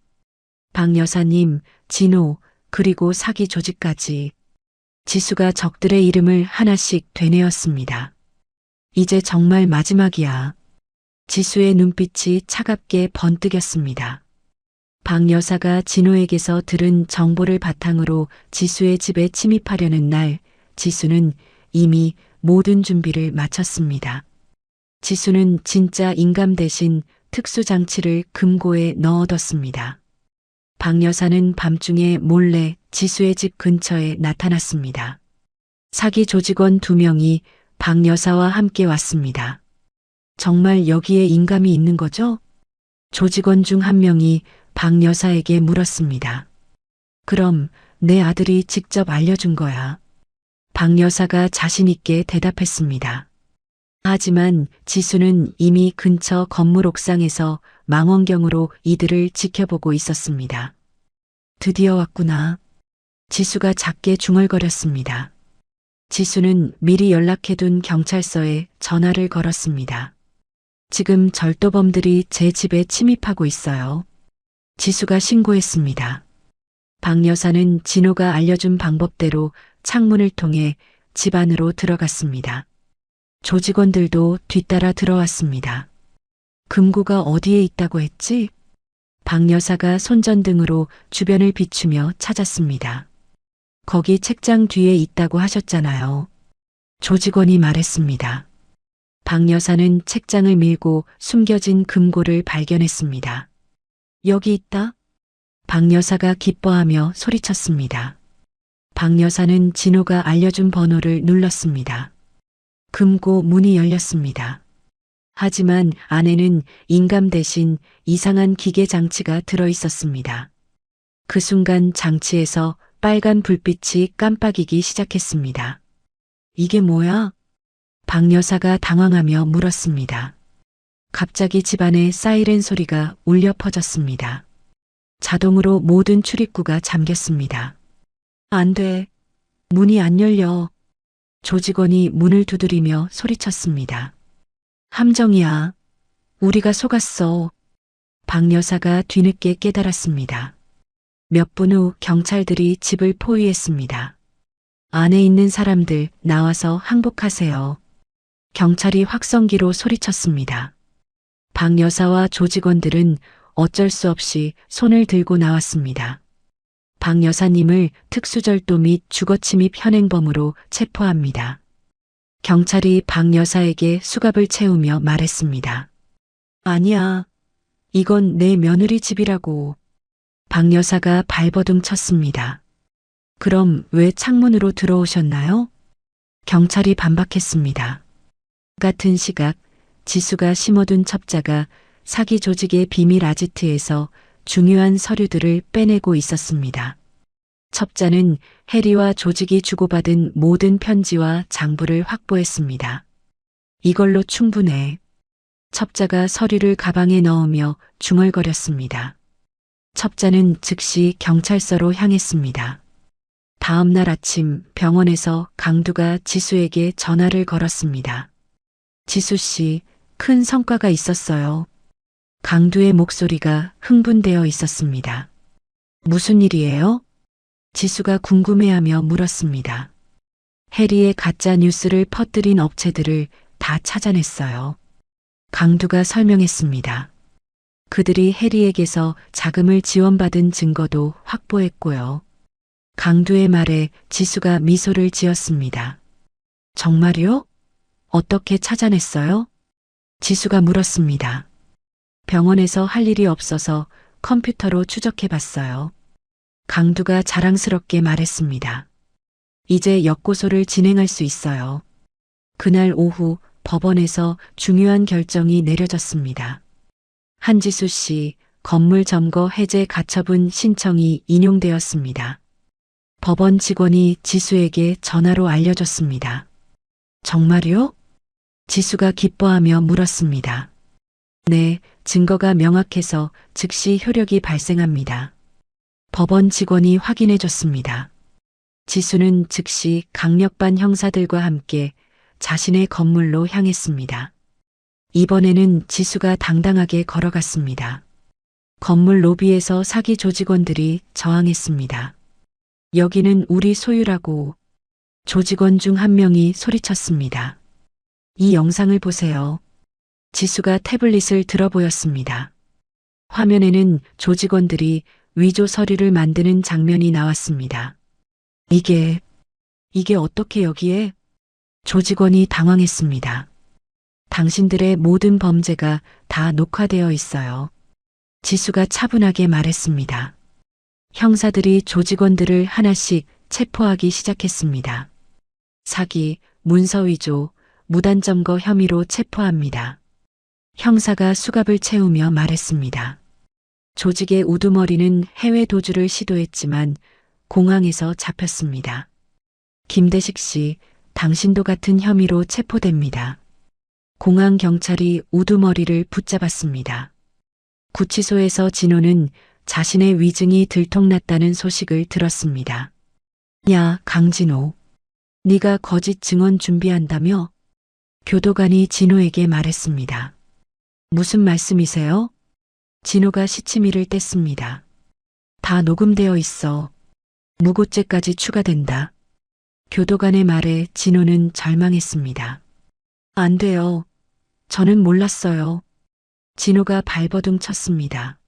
박 여사님, 진호, 그리고 사기 조직까지. 지수가 적들의 이름을 하나씩 되뇌었습니다. 이제 정말 마지막이야. 지수의 눈빛이 차갑게 번뜩였습니다. 박 여사가 진호에게서 들은 정보를 바탕으로 지수의 집에 침입하려는 날, 지수는 이미 모든 준비를 마쳤습니다. 지수는 진짜 인감 대신 특수장치를 금고에 넣어뒀습니다. 박 여사는 밤중에 몰래 지수의 집 근처에 나타났습니다. 사기 조직원 2명이 박 여사와 함께 왔습니다. 정말 여기에 인감이 있는 거죠? 조직원 중 한 명이 박 여사에게 물었습니다. 그럼 내 아들이 직접 알려준 거야. 박 여사가 자신 있게 대답했습니다. 하지만 지수는 이미 근처 건물 옥상에서 망원경으로 이들을 지켜보고 있었습니다. 드디어 왔구나. 지수가 작게 중얼거렸습니다. 지수는 미리 연락해둔 경찰서에 전화를 걸었습니다. 지금 절도범들이 제 집에 침입하고 있어요. 지수가 신고했습니다. 박 여사는 진호가 알려준 방법대로 창문을 통해 집 안으로 들어갔습니다. 조직원들도 뒤따라 들어왔습니다. 금고가 어디에 있다고 했지? 박 여사가 손전등으로 주변을 비추며 찾았습니다. 거기 책장 뒤에 있다고 하셨잖아요. 조직원이 말했습니다. 박 여사는 책장을 밀고 숨겨진 금고를 발견했습니다. 여기 있다? 박 여사가 기뻐하며 소리쳤습니다. 박 여사는 진호가 알려준 번호를 눌렀습니다. 금고 문이 열렸습니다. 하지만 안에는 인감 대신 이상한 기계 장치가 들어 있었습니다. 그 순간 장치에서 빨간 불빛이 깜빡이기 시작했습니다. 이게 뭐야? 박 여사가 당황하며 물었습니다. 갑자기 집안에 사이렌 소리가 울려 퍼졌습니다. 자동으로 모든 출입구가 잠겼습니다. 안 돼. 문이 안 열려. 조직원이 문을 두드리며 소리쳤습니다. 함정이야. 우리가 속았어. 박 여사가 뒤늦게 깨달았습니다. 몇 분 후 경찰들이 집을 포위했습니다. 안에 있는 사람들 나와서 항복하세요. 경찰이 확성기로 소리쳤습니다. 박 여사와 조직원들은 어쩔 수 없이 손을 들고 나왔습니다. 박 여사님을 특수절도 및 주거침입 현행범으로 체포합니다. 경찰이 박 여사에게 수갑을 채우며 말했습니다. 아니야. 이건 내 며느리 집이라고. 박 여사가 발버둥 쳤습니다. 그럼 왜 창문으로 들어오셨나요? 경찰이 반박했습니다. 같은 시각 지수가 심어둔 첩자가 사기 조직의 비밀 아지트에서 중요한 서류들을 빼내고 있었습니다. 첩자는 해리와 조직이 주고받은 모든 편지와 장부를 확보했습니다. 이걸로 충분해. 첩자가 서류를 가방에 넣으며 중얼거렸습니다. 첩자는 즉시 경찰서로 향했습니다. 다음 날 아침 병원에서 강두가 지수에게 전화를 걸었습니다. 지수 씨, 큰 성과가 있었어요. 강두의 목소리가 흥분되어 있었습니다. 무슨 일이에요? 지수가 궁금해하며 물었습니다. 해리의 가짜 뉴스를 퍼뜨린 업체들을 다 찾아냈어요. 강두가 설명했습니다. 그들이 해리에게서 자금을 지원받은 증거도 확보했고요. 강두의 말에 지수가 미소를 지었습니다. 정말요? 어떻게 찾아냈어요? 지수가 물었습니다. 병원에서 할 일이 없어서 컴퓨터로 추적해봤어요. 강두가 자랑스럽게 말했습니다. 이제 역고소를 진행할 수 있어요. 그날 오후 법원에서 중요한 결정이 내려졌습니다. 한지수 씨 건물 점거 해제 가처분 신청이 인용되었습니다. 법원 직원이 지수에게 전화로 알려줬습니다. 정말요? 지수가 기뻐하며 물었습니다. 네, 증거가 명확해서 즉시 효력이 발생합니다. 법원 직원이 확인해 줬습니다. 지수는 즉시 강력반 형사들과 함께 자신의 건물로 향했습니다. 이번에는 지수가 당당하게 걸어갔습니다. 건물 로비에서 사기 조직원들이 저항했습니다. 여기는 우리 소유라고 조직원 중 한 명이 소리쳤습니다. 이 영상을 보세요. 지수가 태블릿을 들어 보였습니다. 화면에는 조직원들이 위조 서류를 만드는 장면이 나왔습니다. 이게 어떻게 여기에? 조직원이 당황했습니다. 당신들의 모든 범죄가 다 녹화되어 있어요. 지수가 차분하게 말했습니다. 형사들이 조직원들을 하나씩 체포하기 시작했습니다. 사기, 문서 위조, 무단 점거 혐의로 체포합니다. 형사가 수갑을 채우며 말했습니다. 조직의 우두머리는 해외 도주를 시도했지만 공항에서 잡혔습니다. 김대식 씨, 당신도 같은 혐의로 체포됩니다. 공항 경찰이 우두머리를 붙잡았습니다. 구치소에서 진호는 자신의 위증이 들통났다는 소식을 들었습니다. 야, 강진호. 네가 거짓 증언 준비한다며? 교도관이 진호에게 말했습니다. 무슨 말씀이세요? 진호가 시치미를 뗐습니다. 다 녹음되어 있어. 무고죄까지 추가된다. 교도관의 말에 진호는 절망했습니다. 안 돼요. 저는 몰랐어요. 진호가 발버둥 쳤습니다.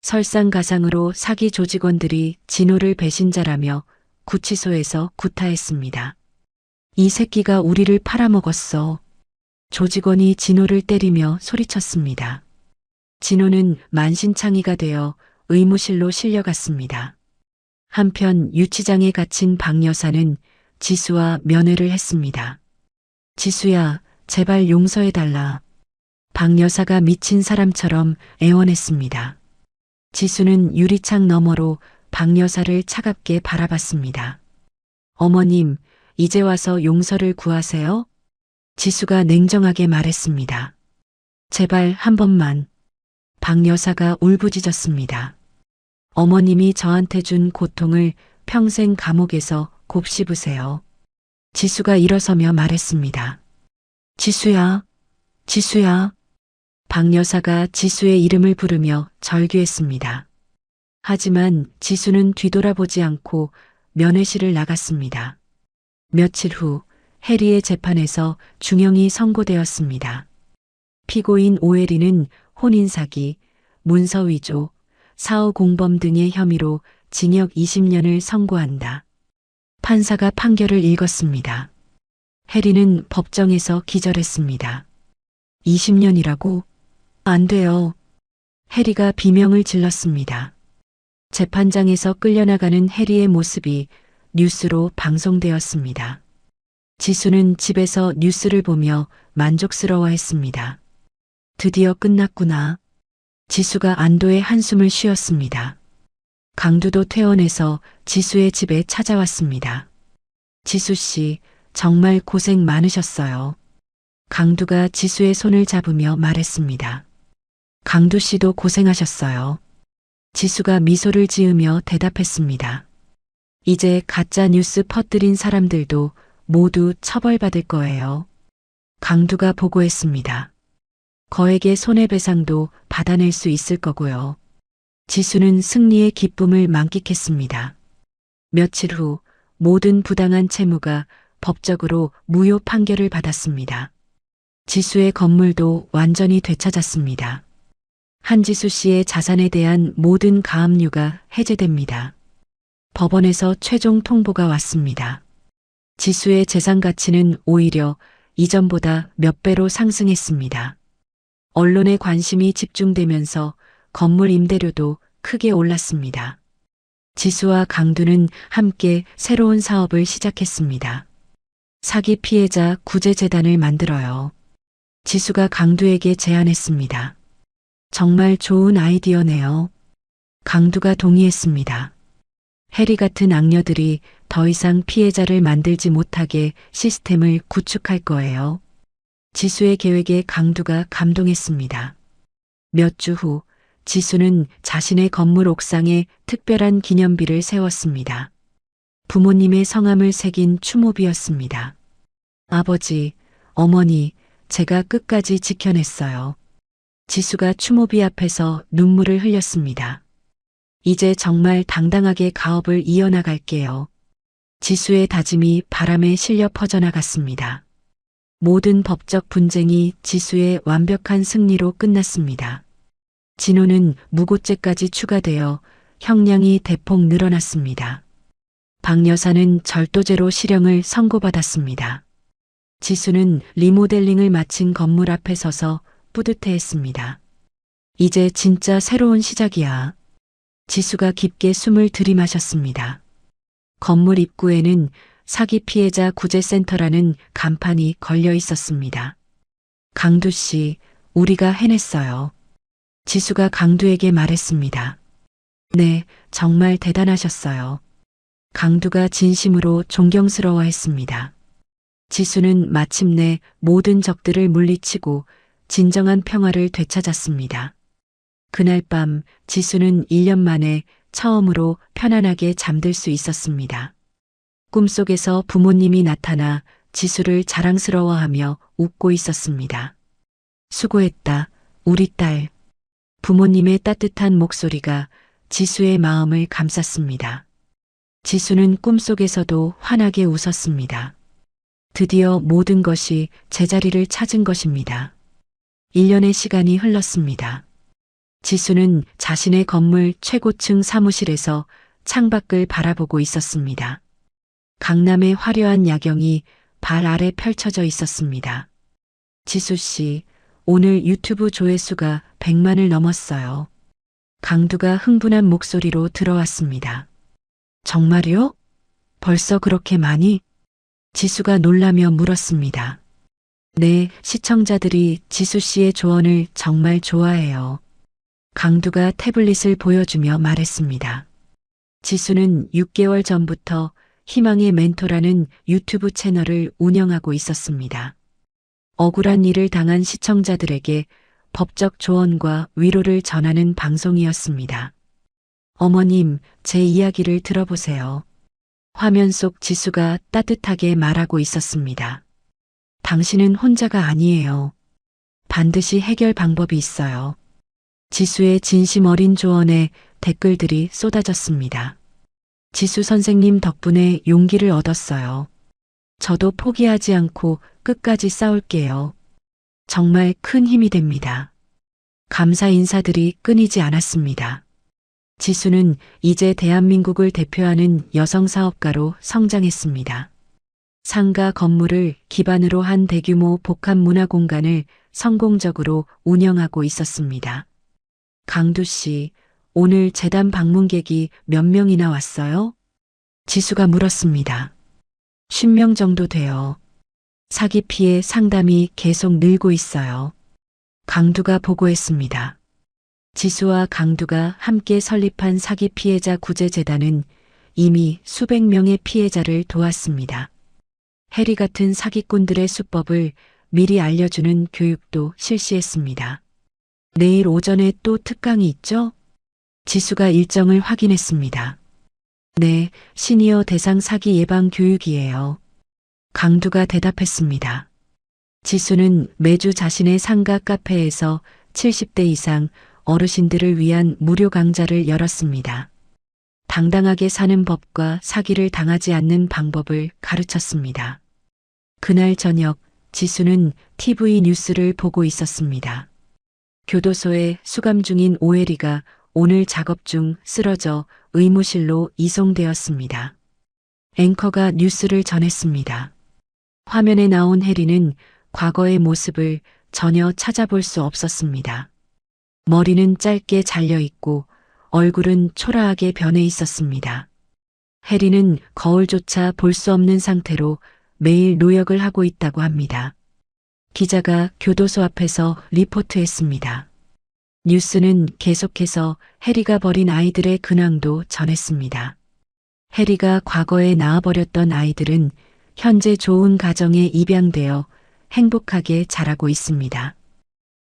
설상가상으로 사기 조직원들이 진호를 배신자라며 구치소에서 구타했습니다. 이 새끼가 우리를 팔아먹었어. 조직원이 진호를 때리며 소리쳤습니다. 진호는 만신창이가 되어 의무실로 실려갔습니다. 한편 유치장에 갇힌 박 여사는 지수와 면회를 했습니다. 지수야, 제발 용서해달라. 박 여사가 미친 사람처럼 애원했습니다. 지수는 유리창 너머로 박 여사를 차갑게 바라봤습니다. 어머님, 이제 와서 용서를 구하세요? 지수가 냉정하게 말했습니다. 제발 한 번만. 박 여사가 울부짖었습니다. 어머님이 저한테 준 고통을 평생 감옥에서 곱씹으세요. 지수가 일어서며 말했습니다. 지수야, 지수야. 박 여사가 지수의 이름을 부르며 절규했습니다. 하지만 지수는 뒤돌아보지 않고 면회실을 나갔습니다. 며칠 후 해리의 재판에서 중형이 선고되었습니다. 피고인 오혜리는 혼인사기, 문서 위조, 사후 공범 등의 혐의로 징역 20년을 선고한다. 판사가 판결을 읽었습니다. 해리는 법정에서 기절했습니다. 20년이라고? 안 돼요. 해리가 비명을 질렀습니다. 재판장에서 끌려나가는 해리의 모습이 뉴스로 방송되었습니다. 지수는 집에서 뉴스를 보며 만족스러워했습니다. 드디어 끝났구나. 지수가 안도의 한숨을 쉬었습니다. 강두도 퇴원해서 지수의 집에 찾아왔습니다. 지수 씨, 정말 고생 많으셨어요. 강두가 지수의 손을 잡으며 말했습니다. 강두 씨도 고생하셨어요. 지수가 미소를 지으며 대답했습니다. 이제 가짜 뉴스 퍼뜨린 사람들도 모두 처벌받을 거예요. 강두가 보고했습니다. 거액의 손해배상도 받아낼 수 있을 거고요. 지수는 승리의 기쁨을 만끽했습니다. 며칠 후 모든 부당한 채무가 법적으로 무효 판결을 받았습니다. 지수의 건물도 완전히 되찾았습니다. 한지수 씨의 자산에 대한 모든 가압류가 해제됩니다. 법원에서 최종 통보가 왔습니다. 지수의 재산 가치는 오히려 이전보다 몇 배로 상승했습니다. 언론의 관심이 집중되면서 건물 임대료도 크게 올랐습니다. 지수와 강두는 함께 새로운 사업을 시작했습니다. 사기 피해자 구제재단을 만들어요. 지수가 강두에게 제안했습니다. 정말 좋은 아이디어네요. 강두가 동의했습니다. 해리 같은 악녀들이 더 이상 피해자를 만들지 못하게 시스템을 구축할 거예요. 지수의 계획에 강두가 감동했습니다. 몇 주 후 지수는 자신의 건물 옥상에 특별한 기념비를 세웠습니다. 부모님의 성함을 새긴 추모비였습니다. 아버지, 어머니, 제가 끝까지 지켜냈어요. 지수가 추모비 앞에서 눈물을 흘렸습니다. 이제 정말 당당하게 가업을 이어나갈게요. 지수의 다짐이 바람에 실려 퍼져나갔습니다. 모든 법적 분쟁이 지수의 완벽한 승리로 끝났습니다. 진호는 무고죄까지 추가되어 형량이 대폭 늘어났습니다. 박 여사는 절도죄로 실형을 선고받았습니다. 지수는 리모델링을 마친 건물 앞에 서서 뿌듯해했습니다. 이제 진짜 새로운 시작이야. 지수가 깊게 숨을 들이마셨습니다. 건물 입구에는 사기 피해자 구제센터라는 간판이 걸려 있었습니다. 강두 씨, 우리가 해냈어요. 지수가 강두에게 말했습니다. 네, 정말 대단하셨어요. 강두가 진심으로 존경스러워했습니다. 지수는 마침내 모든 적들을 물리치고 진정한 평화를 되찾았습니다. 그날 밤 지수는 1년 만에 처음으로 편안하게 잠들 수 있었습니다. 꿈속에서 부모님이 나타나 지수를 자랑스러워하며 웃고 있었습니다. 수고했다, 우리 딸. 부모님의 따뜻한 목소리가 지수의 마음을 감쌌습니다. 지수는 꿈속에서도 환하게 웃었습니다. 드디어 모든 것이 제자리를 찾은 것입니다. 1년의 시간이 흘렀습니다. 지수는 자신의 건물 최고층 사무실에서 창밖을 바라보고 있었습니다. 강남의 화려한 야경이 발 아래 펼쳐져 있었습니다. 지수 씨, 오늘 유튜브 조회수가 100만을 넘었어요. 강두가 흥분한 목소리로 들어왔습니다. 정말요? 벌써 그렇게 많이? 지수가 놀라며 물었습니다. 네, 시청자들이 지수 씨의 조언을 정말 좋아해요. 강두가 태블릿을 보여주며 말했습니다. 지수는 6개월 전부터 희망의 멘토라는 유튜브 채널을 운영하고 있었습니다. 억울한 일을 당한 시청자들에게 법적 조언과 위로를 전하는 방송이었습니다. 어머님, 제 이야기를 들어보세요. 화면 속 지수가 따뜻하게 말하고 있었습니다. 당신은 혼자가 아니에요. 반드시 해결 방법이 있어요. 지수의 진심 어린 조언에 댓글들이 쏟아졌습니다. 지수 선생님 덕분에 용기를 얻었어요. 저도 포기하지 않고 끝까지 싸울게요. 정말 큰 힘이 됩니다. 감사 인사들이 끊이지 않았습니다. 지수는 이제 대한민국을 대표하는 여성 사업가로 성장했습니다. 상가 건물을 기반으로 한 대규모 복합 문화 공간을 성공적으로 운영하고 있었습니다. 강두 씨, 오늘 재단 방문객이 몇 명이나 왔어요? 지수가 물었습니다. 50명 정도 돼요. 사기 피해 상담이 계속 늘고 있어요. 강두가 보고했습니다. 지수와 강두가 함께 설립한 사기 피해자 구제재단은 이미 수백 명의 피해자를 도왔습니다. 해리 같은 사기꾼들의 수법을 미리 알려주는 교육도 실시했습니다. 내일 오전에 또 특강이 있죠? 지수가 일정을 확인했습니다. 네, 시니어 대상 사기 예방 교육이에요. 강두가 대답했습니다. 지수는 매주 자신의 상가 카페에서 70대 이상 어르신들을 위한 무료 강좌를 열었습니다. 당당하게 사는 법과 사기를 당하지 않는 방법을 가르쳤습니다. 그날 저녁 지수는 TV 뉴스를 보고 있었습니다. 교도소에 수감 중인 오혜리가 오늘 작업 중 쓰러져 의무실로 이송되었습니다. 앵커가 뉴스를 전했습니다. 화면에 나온 혜리는 과거의 모습을 전혀 찾아볼 수 없었습니다. 머리는 짧게 잘려 있고 얼굴은 초라하게 변해 있었습니다. 혜리는 거울조차 볼 수 없는 상태로 매일 노역을 하고 있다고 합니다. 기자가 교도소 앞에서 리포트했습니다. 뉴스는 계속해서 혜리가 버린 아이들의 근황도 전했습니다. 혜리가 과거에 낳아버렸던 아이들은 현재 좋은 가정에 입양되어 행복하게 자라고 있습니다.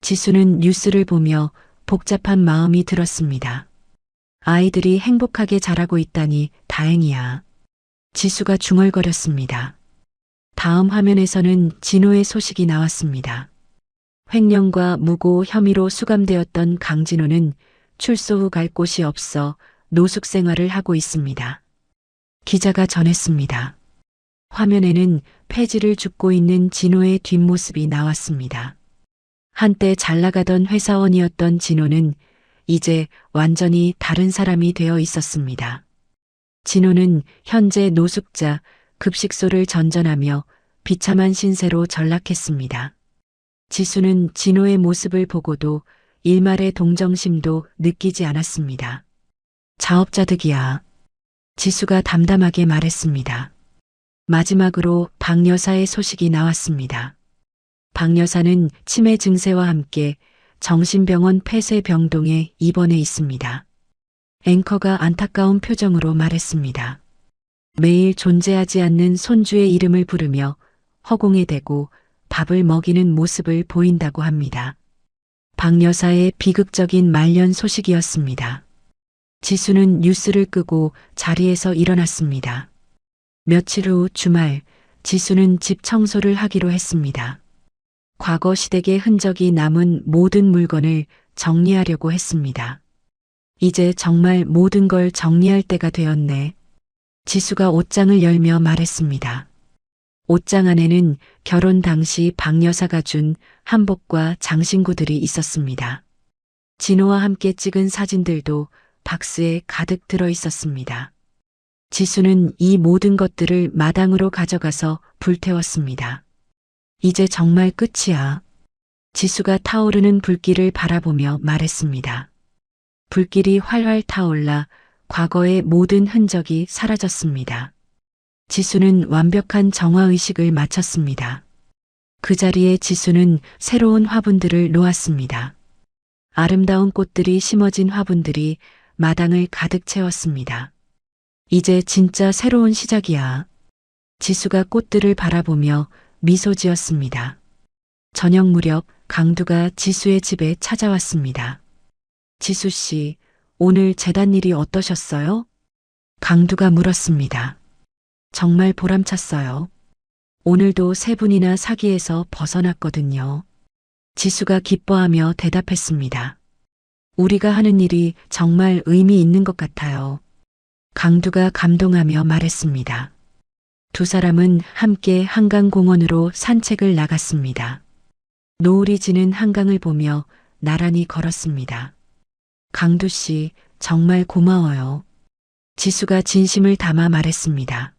지수는 뉴스를 보며 복잡한 마음이 들었습니다. 아이들이 행복하게 자라고 있다니 다행이야. 지수가 중얼거렸습니다. 다음 화면에서는 진호의 소식이 나왔습니다. 횡령과 무고 혐의로 수감되었던 강진호는 출소 후 갈 곳이 없어 노숙 생활을 하고 있습니다. 기자가 전했습니다. 화면에는 폐지를 줍고 있는 진호의 뒷모습이 나왔습니다. 한때 잘 나가던 회사원이었던 진호는 이제 완전히 다른 사람이 되어 있었습니다. 진호는 현재 노숙자, 급식소를 전전하며 비참한 신세로 전락했습니다. 지수는 진호의 모습을 보고도 일말의 동정심도 느끼지 않았습니다. 자업자득이야. 지수가 담담하게 말했습니다. 마지막으로 박 여사의 소식이 나왔습니다. 박 여사는 치매 증세와 함께 정신병원 폐쇄병동에 입원해 있습니다. 앵커가 안타까운 표정으로 말했습니다. 매일 존재하지 않는 손주의 이름을 부르며 허공에 대고 밥을 먹이는 모습을 보인다고 합니다. 박 여사의 비극적인 말년 소식이었습니다. 지수는 뉴스를 끄고 자리에서 일어났습니다. 며칠 후 주말, 지수는 집 청소를 하기로 했습니다. 과거 시댁의 흔적이 남은 모든 물건을 정리하려고 했습니다. 이제 정말 모든 걸 정리할 때가 되었네. 지수가 옷장을 열며 말했습니다. 옷장 안에는 결혼 당시 박 여사가 준 한복과 장신구들이 있었습니다. 진호와 함께 찍은 사진들도 박스에 가득 들어 있었습니다. 지수는 이 모든 것들을 마당으로 가져가서 불태웠습니다. 이제 정말 끝이야. 지수가 타오르는 불길을 바라보며 말했습니다. 불길이 활활 타올라 과거의 모든 흔적이 사라졌습니다. 지수는 완벽한 정화의식을 마쳤습니다. 그 자리에 지수는 새로운 화분들을 놓았습니다. 아름다운 꽃들이 심어진 화분들이 마당을 가득 채웠습니다. 이제 진짜 새로운 시작이야. 지수가 꽃들을 바라보며 미소 지었습니다. 저녁 무렵 강두가 지수의 집에 찾아왔습니다. 지수 씨, 오늘 재단 일이 어떠셨어요? 강두가 물었습니다. 정말 보람찼어요. 오늘도 세 분이나 사기에서 벗어났거든요. 지수가 기뻐하며 대답했습니다. 우리가 하는 일이 정말 의미 있는 것 같아요. 강두가 감동하며 말했습니다. 두 사람은 함께 한강공원으로 산책을 나갔습니다. 노을이 지는 한강을 보며 나란히 걸었습니다. 강두 씨, 정말 고마워요. 지수가 진심을 담아 말했습니다.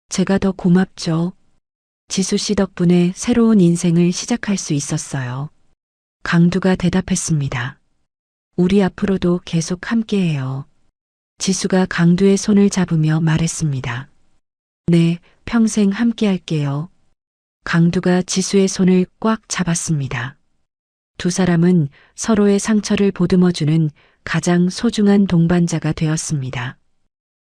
제가 더 고맙죠. 지수 씨 덕분에 새로운 인생을 시작할 수 있었어요. 강두가 대답했습니다. 우리 앞으로도 계속 함께해요. 지수가 강두의 손을 잡으며 말했습니다. 네, 평생 함께할게요. 강두가 지수의 손을 꽉 잡았습니다. 두 사람은 서로의 상처를 보듬어주는 가장 소중한 동반자가 되었습니다.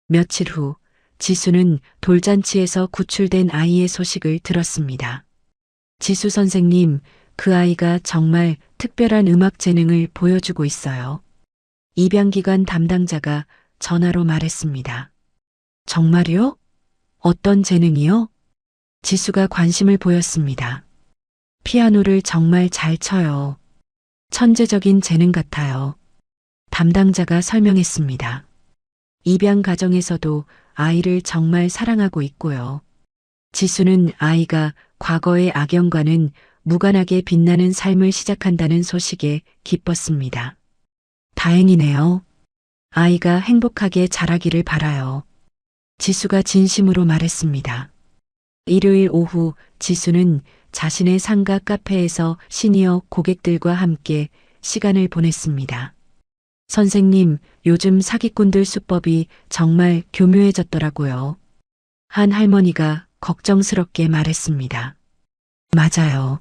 며칠 후 지수는 돌잔치에서 구출된 아이의 소식을 들었습니다. 지수 선생님, 그 아이가 정말 특별한 음악 재능을 보여주고 있어요. 입양기관 담당자가 전화로 말했습니다. 정말요? 어떤 재능이요? 지수가 관심을 보였습니다. 피아노를 정말 잘 쳐요. 천재적인 재능 같아요. 담당자가 설명했습니다. 입양 가정에서도 아이를 정말 사랑하고 있고요. 지수는 아이가 과거의 악영과는 무관하게 빛나는 삶을 시작한다는 소식에 기뻤습니다. 다행이네요. 아이가 행복하게 자라기를 바라요. 지수가 진심으로 말했습니다. 일요일 오후 지수는 자신의 상가 카페에서 시니어 고객들과 함께 시간을 보냈습니다. 선생님, 요즘 사기꾼들 수법이 정말 교묘해졌더라고요. 한 할머니가 걱정스럽게 말했습니다. 맞아요.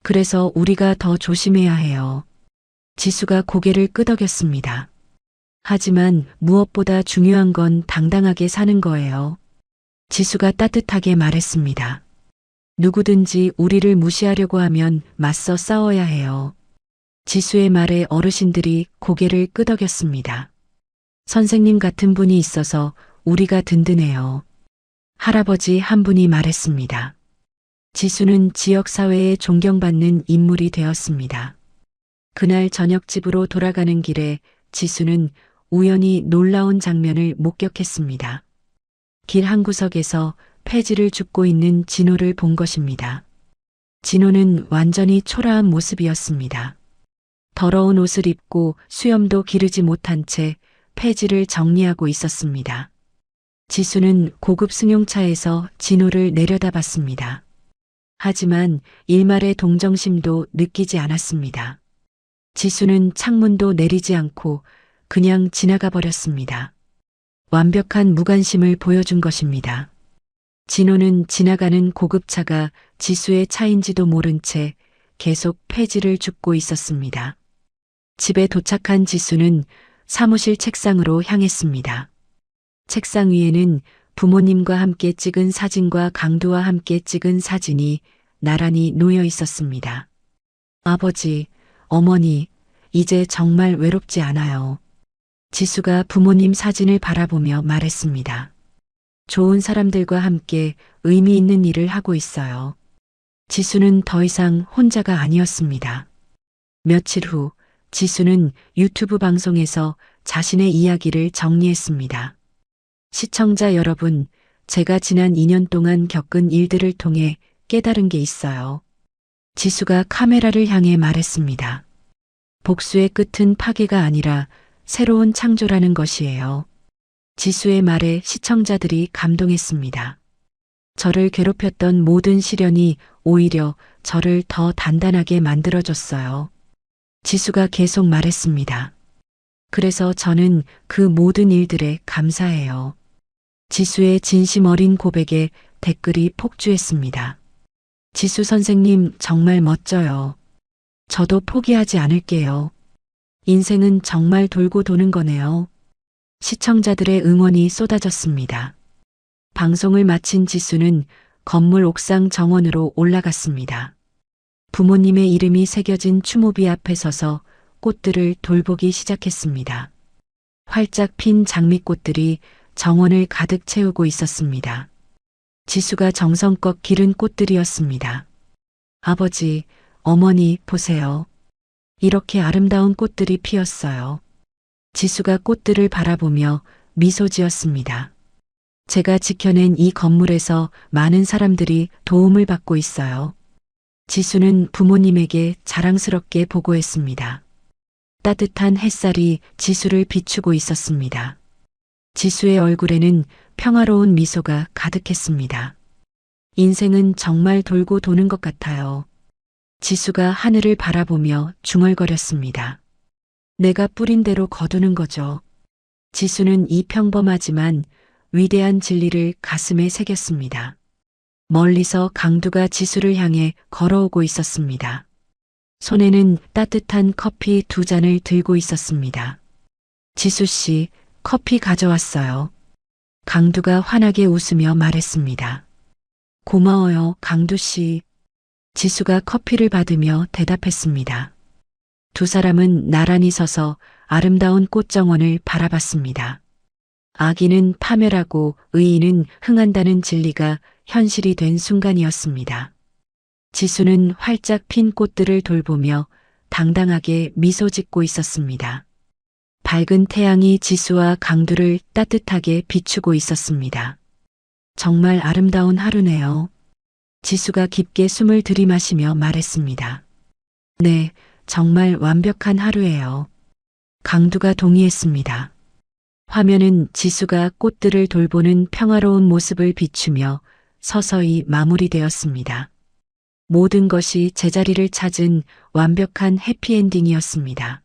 그래서 우리가 더 조심해야 해요. 지수가 고개를 끄덕였습니다. 하지만 무엇보다 중요한 건 당당하게 사는 거예요. 지수가 따뜻하게 말했습니다. 누구든지 우리를 무시하려고 하면 맞서 싸워야 해요. 지수의 말에 어르신들이 고개를 끄덕였습니다. 선생님 같은 분이 있어서 우리가 든든해요. 할아버지 한 분이 말했습니다. 지수는 지역사회에 존경받는 인물이 되었습니다. 그날 저녁 집으로 돌아가는 길에 지수는 우연히 놀라운 장면을 목격했습니다. 길 한 구석에서 폐지를 줍고 있는 진호를 본 것입니다. 진호는 완전히 초라한 모습이었습니다. 더러운 옷을 입고 수염도 기르지 못한 채 폐지를 정리하고 있었습니다. 지수는 고급 승용차에서 진호를 내려다봤습니다. 하지만 일말의 동정심도 느끼지 않았습니다. 지수는 창문도 내리지 않고 그냥 지나가 버렸습니다. 완벽한 무관심을 보여준 것입니다. 진호는 지나가는 고급차가 지수의 차인지도 모른 채 계속 폐지를 줍고 있었습니다. 집에 도착한 지수는 사무실 책상으로 향했습니다. 책상 위에는 부모님과 함께 찍은 사진과 강두와 함께 찍은 사진이 나란히 놓여 있었습니다. 아버지, 어머니, 이제 정말 외롭지 않아요. 지수가 부모님 사진을 바라보며 말했습니다. 좋은 사람들과 함께 의미 있는 일을 하고 있어요. 지수는 더 이상 혼자가 아니었습니다. 며칠 후 지수는 유튜브 방송에서 자신의 이야기를 정리했습니다. 시청자 여러분, 제가 지난 2년 동안 겪은 일들을 통해 깨달은 게 있어요. 지수가 카메라를 향해 말했습니다. 복수의 끝은 파괴가 아니라 새로운 창조라는 것이에요. 지수의 말에 시청자들이 감동했습니다. 저를 괴롭혔던 모든 시련이 오히려 저를 더 단단하게 만들어줬어요. 지수가 계속 말했습니다. 그래서 저는 그 모든 일들에 감사해요. 지수의 진심 어린 고백에 댓글이 폭주했습니다. 지수 선생님 정말 멋져요. 저도 포기하지 않을게요. 인생은 정말 돌고 도는 거네요. 시청자들의 응원이 쏟아졌습니다. 방송을 마친 지수는 건물 옥상 정원으로 올라갔습니다. 부모님의 이름이 새겨진 추모비 앞에 서서 꽃들을 돌보기 시작했습니다. 활짝 핀 장미꽃들이 정원을 가득 채우고 있었습니다. 지수가 정성껏 기른 꽃들이었습니다. 아버지, 어머니, 보세요. 이렇게 아름다운 꽃들이 피었어요. 지수가 꽃들을 바라보며 미소 지었습니다. 제가 지켜낸 이 건물에서 많은 사람들이 도움을 받고 있어요. 지수는 부모님에게 자랑스럽게 보고했습니다. 따뜻한 햇살이 지수를 비추고 있었습니다. 지수의 얼굴에는 평화로운 미소가 가득했습니다. 인생은 정말 돌고 도는 것 같아요. 지수가 하늘을 바라보며 중얼거렸습니다. 내가 뿌린 대로 거두는 거죠. 지수는 이 평범하지만 위대한 진리를 가슴에 새겼습니다. 멀리서 강두가 지수를 향해 걸어오고 있었습니다. 손에는 따뜻한 커피 2잔을 들고 있었습니다. 지수 씨, 커피 가져왔어요. 강두가 환하게 웃으며 말했습니다. 고마워요, 강두 씨. 지수가 커피를 받으며 대답했습니다. 두 사람은 나란히 서서 아름다운 꽃정원을 바라봤습니다. 악인은 파멸하고 의인은 흥한다는 진리가 현실이 된 순간이었습니다. 지수는 활짝 핀 꽃들을 돌보며 당당하게 미소 짓고 있었습니다. 밝은 태양이 지수와 강두를 따뜻하게 비추고 있었습니다. 정말 아름다운 하루네요. 지수가 깊게 숨을 들이마시며 말했습니다. 네, 정말 완벽한 하루예요. 강두가 동의했습니다. 화면은 지수가 꽃들을 돌보는 평화로운 모습을 비추며 서서히 마무리되었습니다. 모든 것이 제자리를 찾은 완벽한 해피엔딩이었습니다.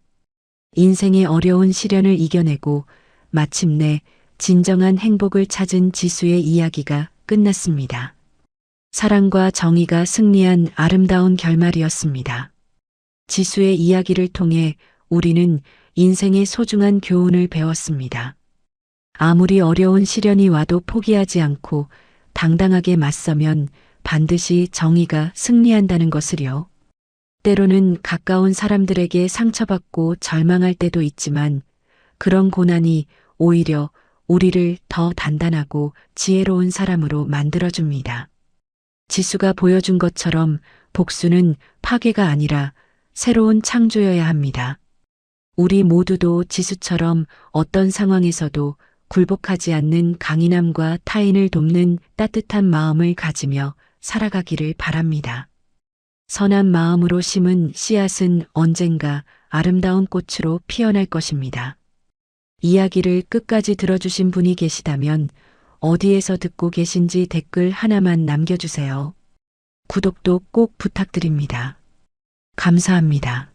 인생의 어려운 시련을 이겨내고 마침내 진정한 행복을 찾은 지수의 이야기가 끝났습니다. 사랑과 정의가 승리한 아름다운 결말이었습니다. 지수의 이야기를 통해 우리는 인생의 소중한 교훈을 배웠습니다. 아무리 어려운 시련이 와도 포기하지 않고 당당하게 맞서면 반드시 정의가 승리한다는 것을요. 때로는 가까운 사람들에게 상처받고 절망할 때도 있지만 그런 고난이 오히려 우리를 더 단단하고 지혜로운 사람으로 만들어줍니다. 지수가 보여준 것처럼 복수는 파괴가 아니라 새로운 창조여야 합니다. 우리 모두도 지수처럼 어떤 상황에서도 굴복하지 않는 강인함과 타인을 돕는 따뜻한 마음을 가지며 살아가기를 바랍니다. 선한 마음으로 심은 씨앗은 언젠가 아름다운 꽃으로 피어날 것입니다. 이야기를 끝까지 들어주신 분이 계시다면 어디에서 듣고 계신지 댓글 하나만 남겨주세요. 구독도 꼭 부탁드립니다. 감사합니다.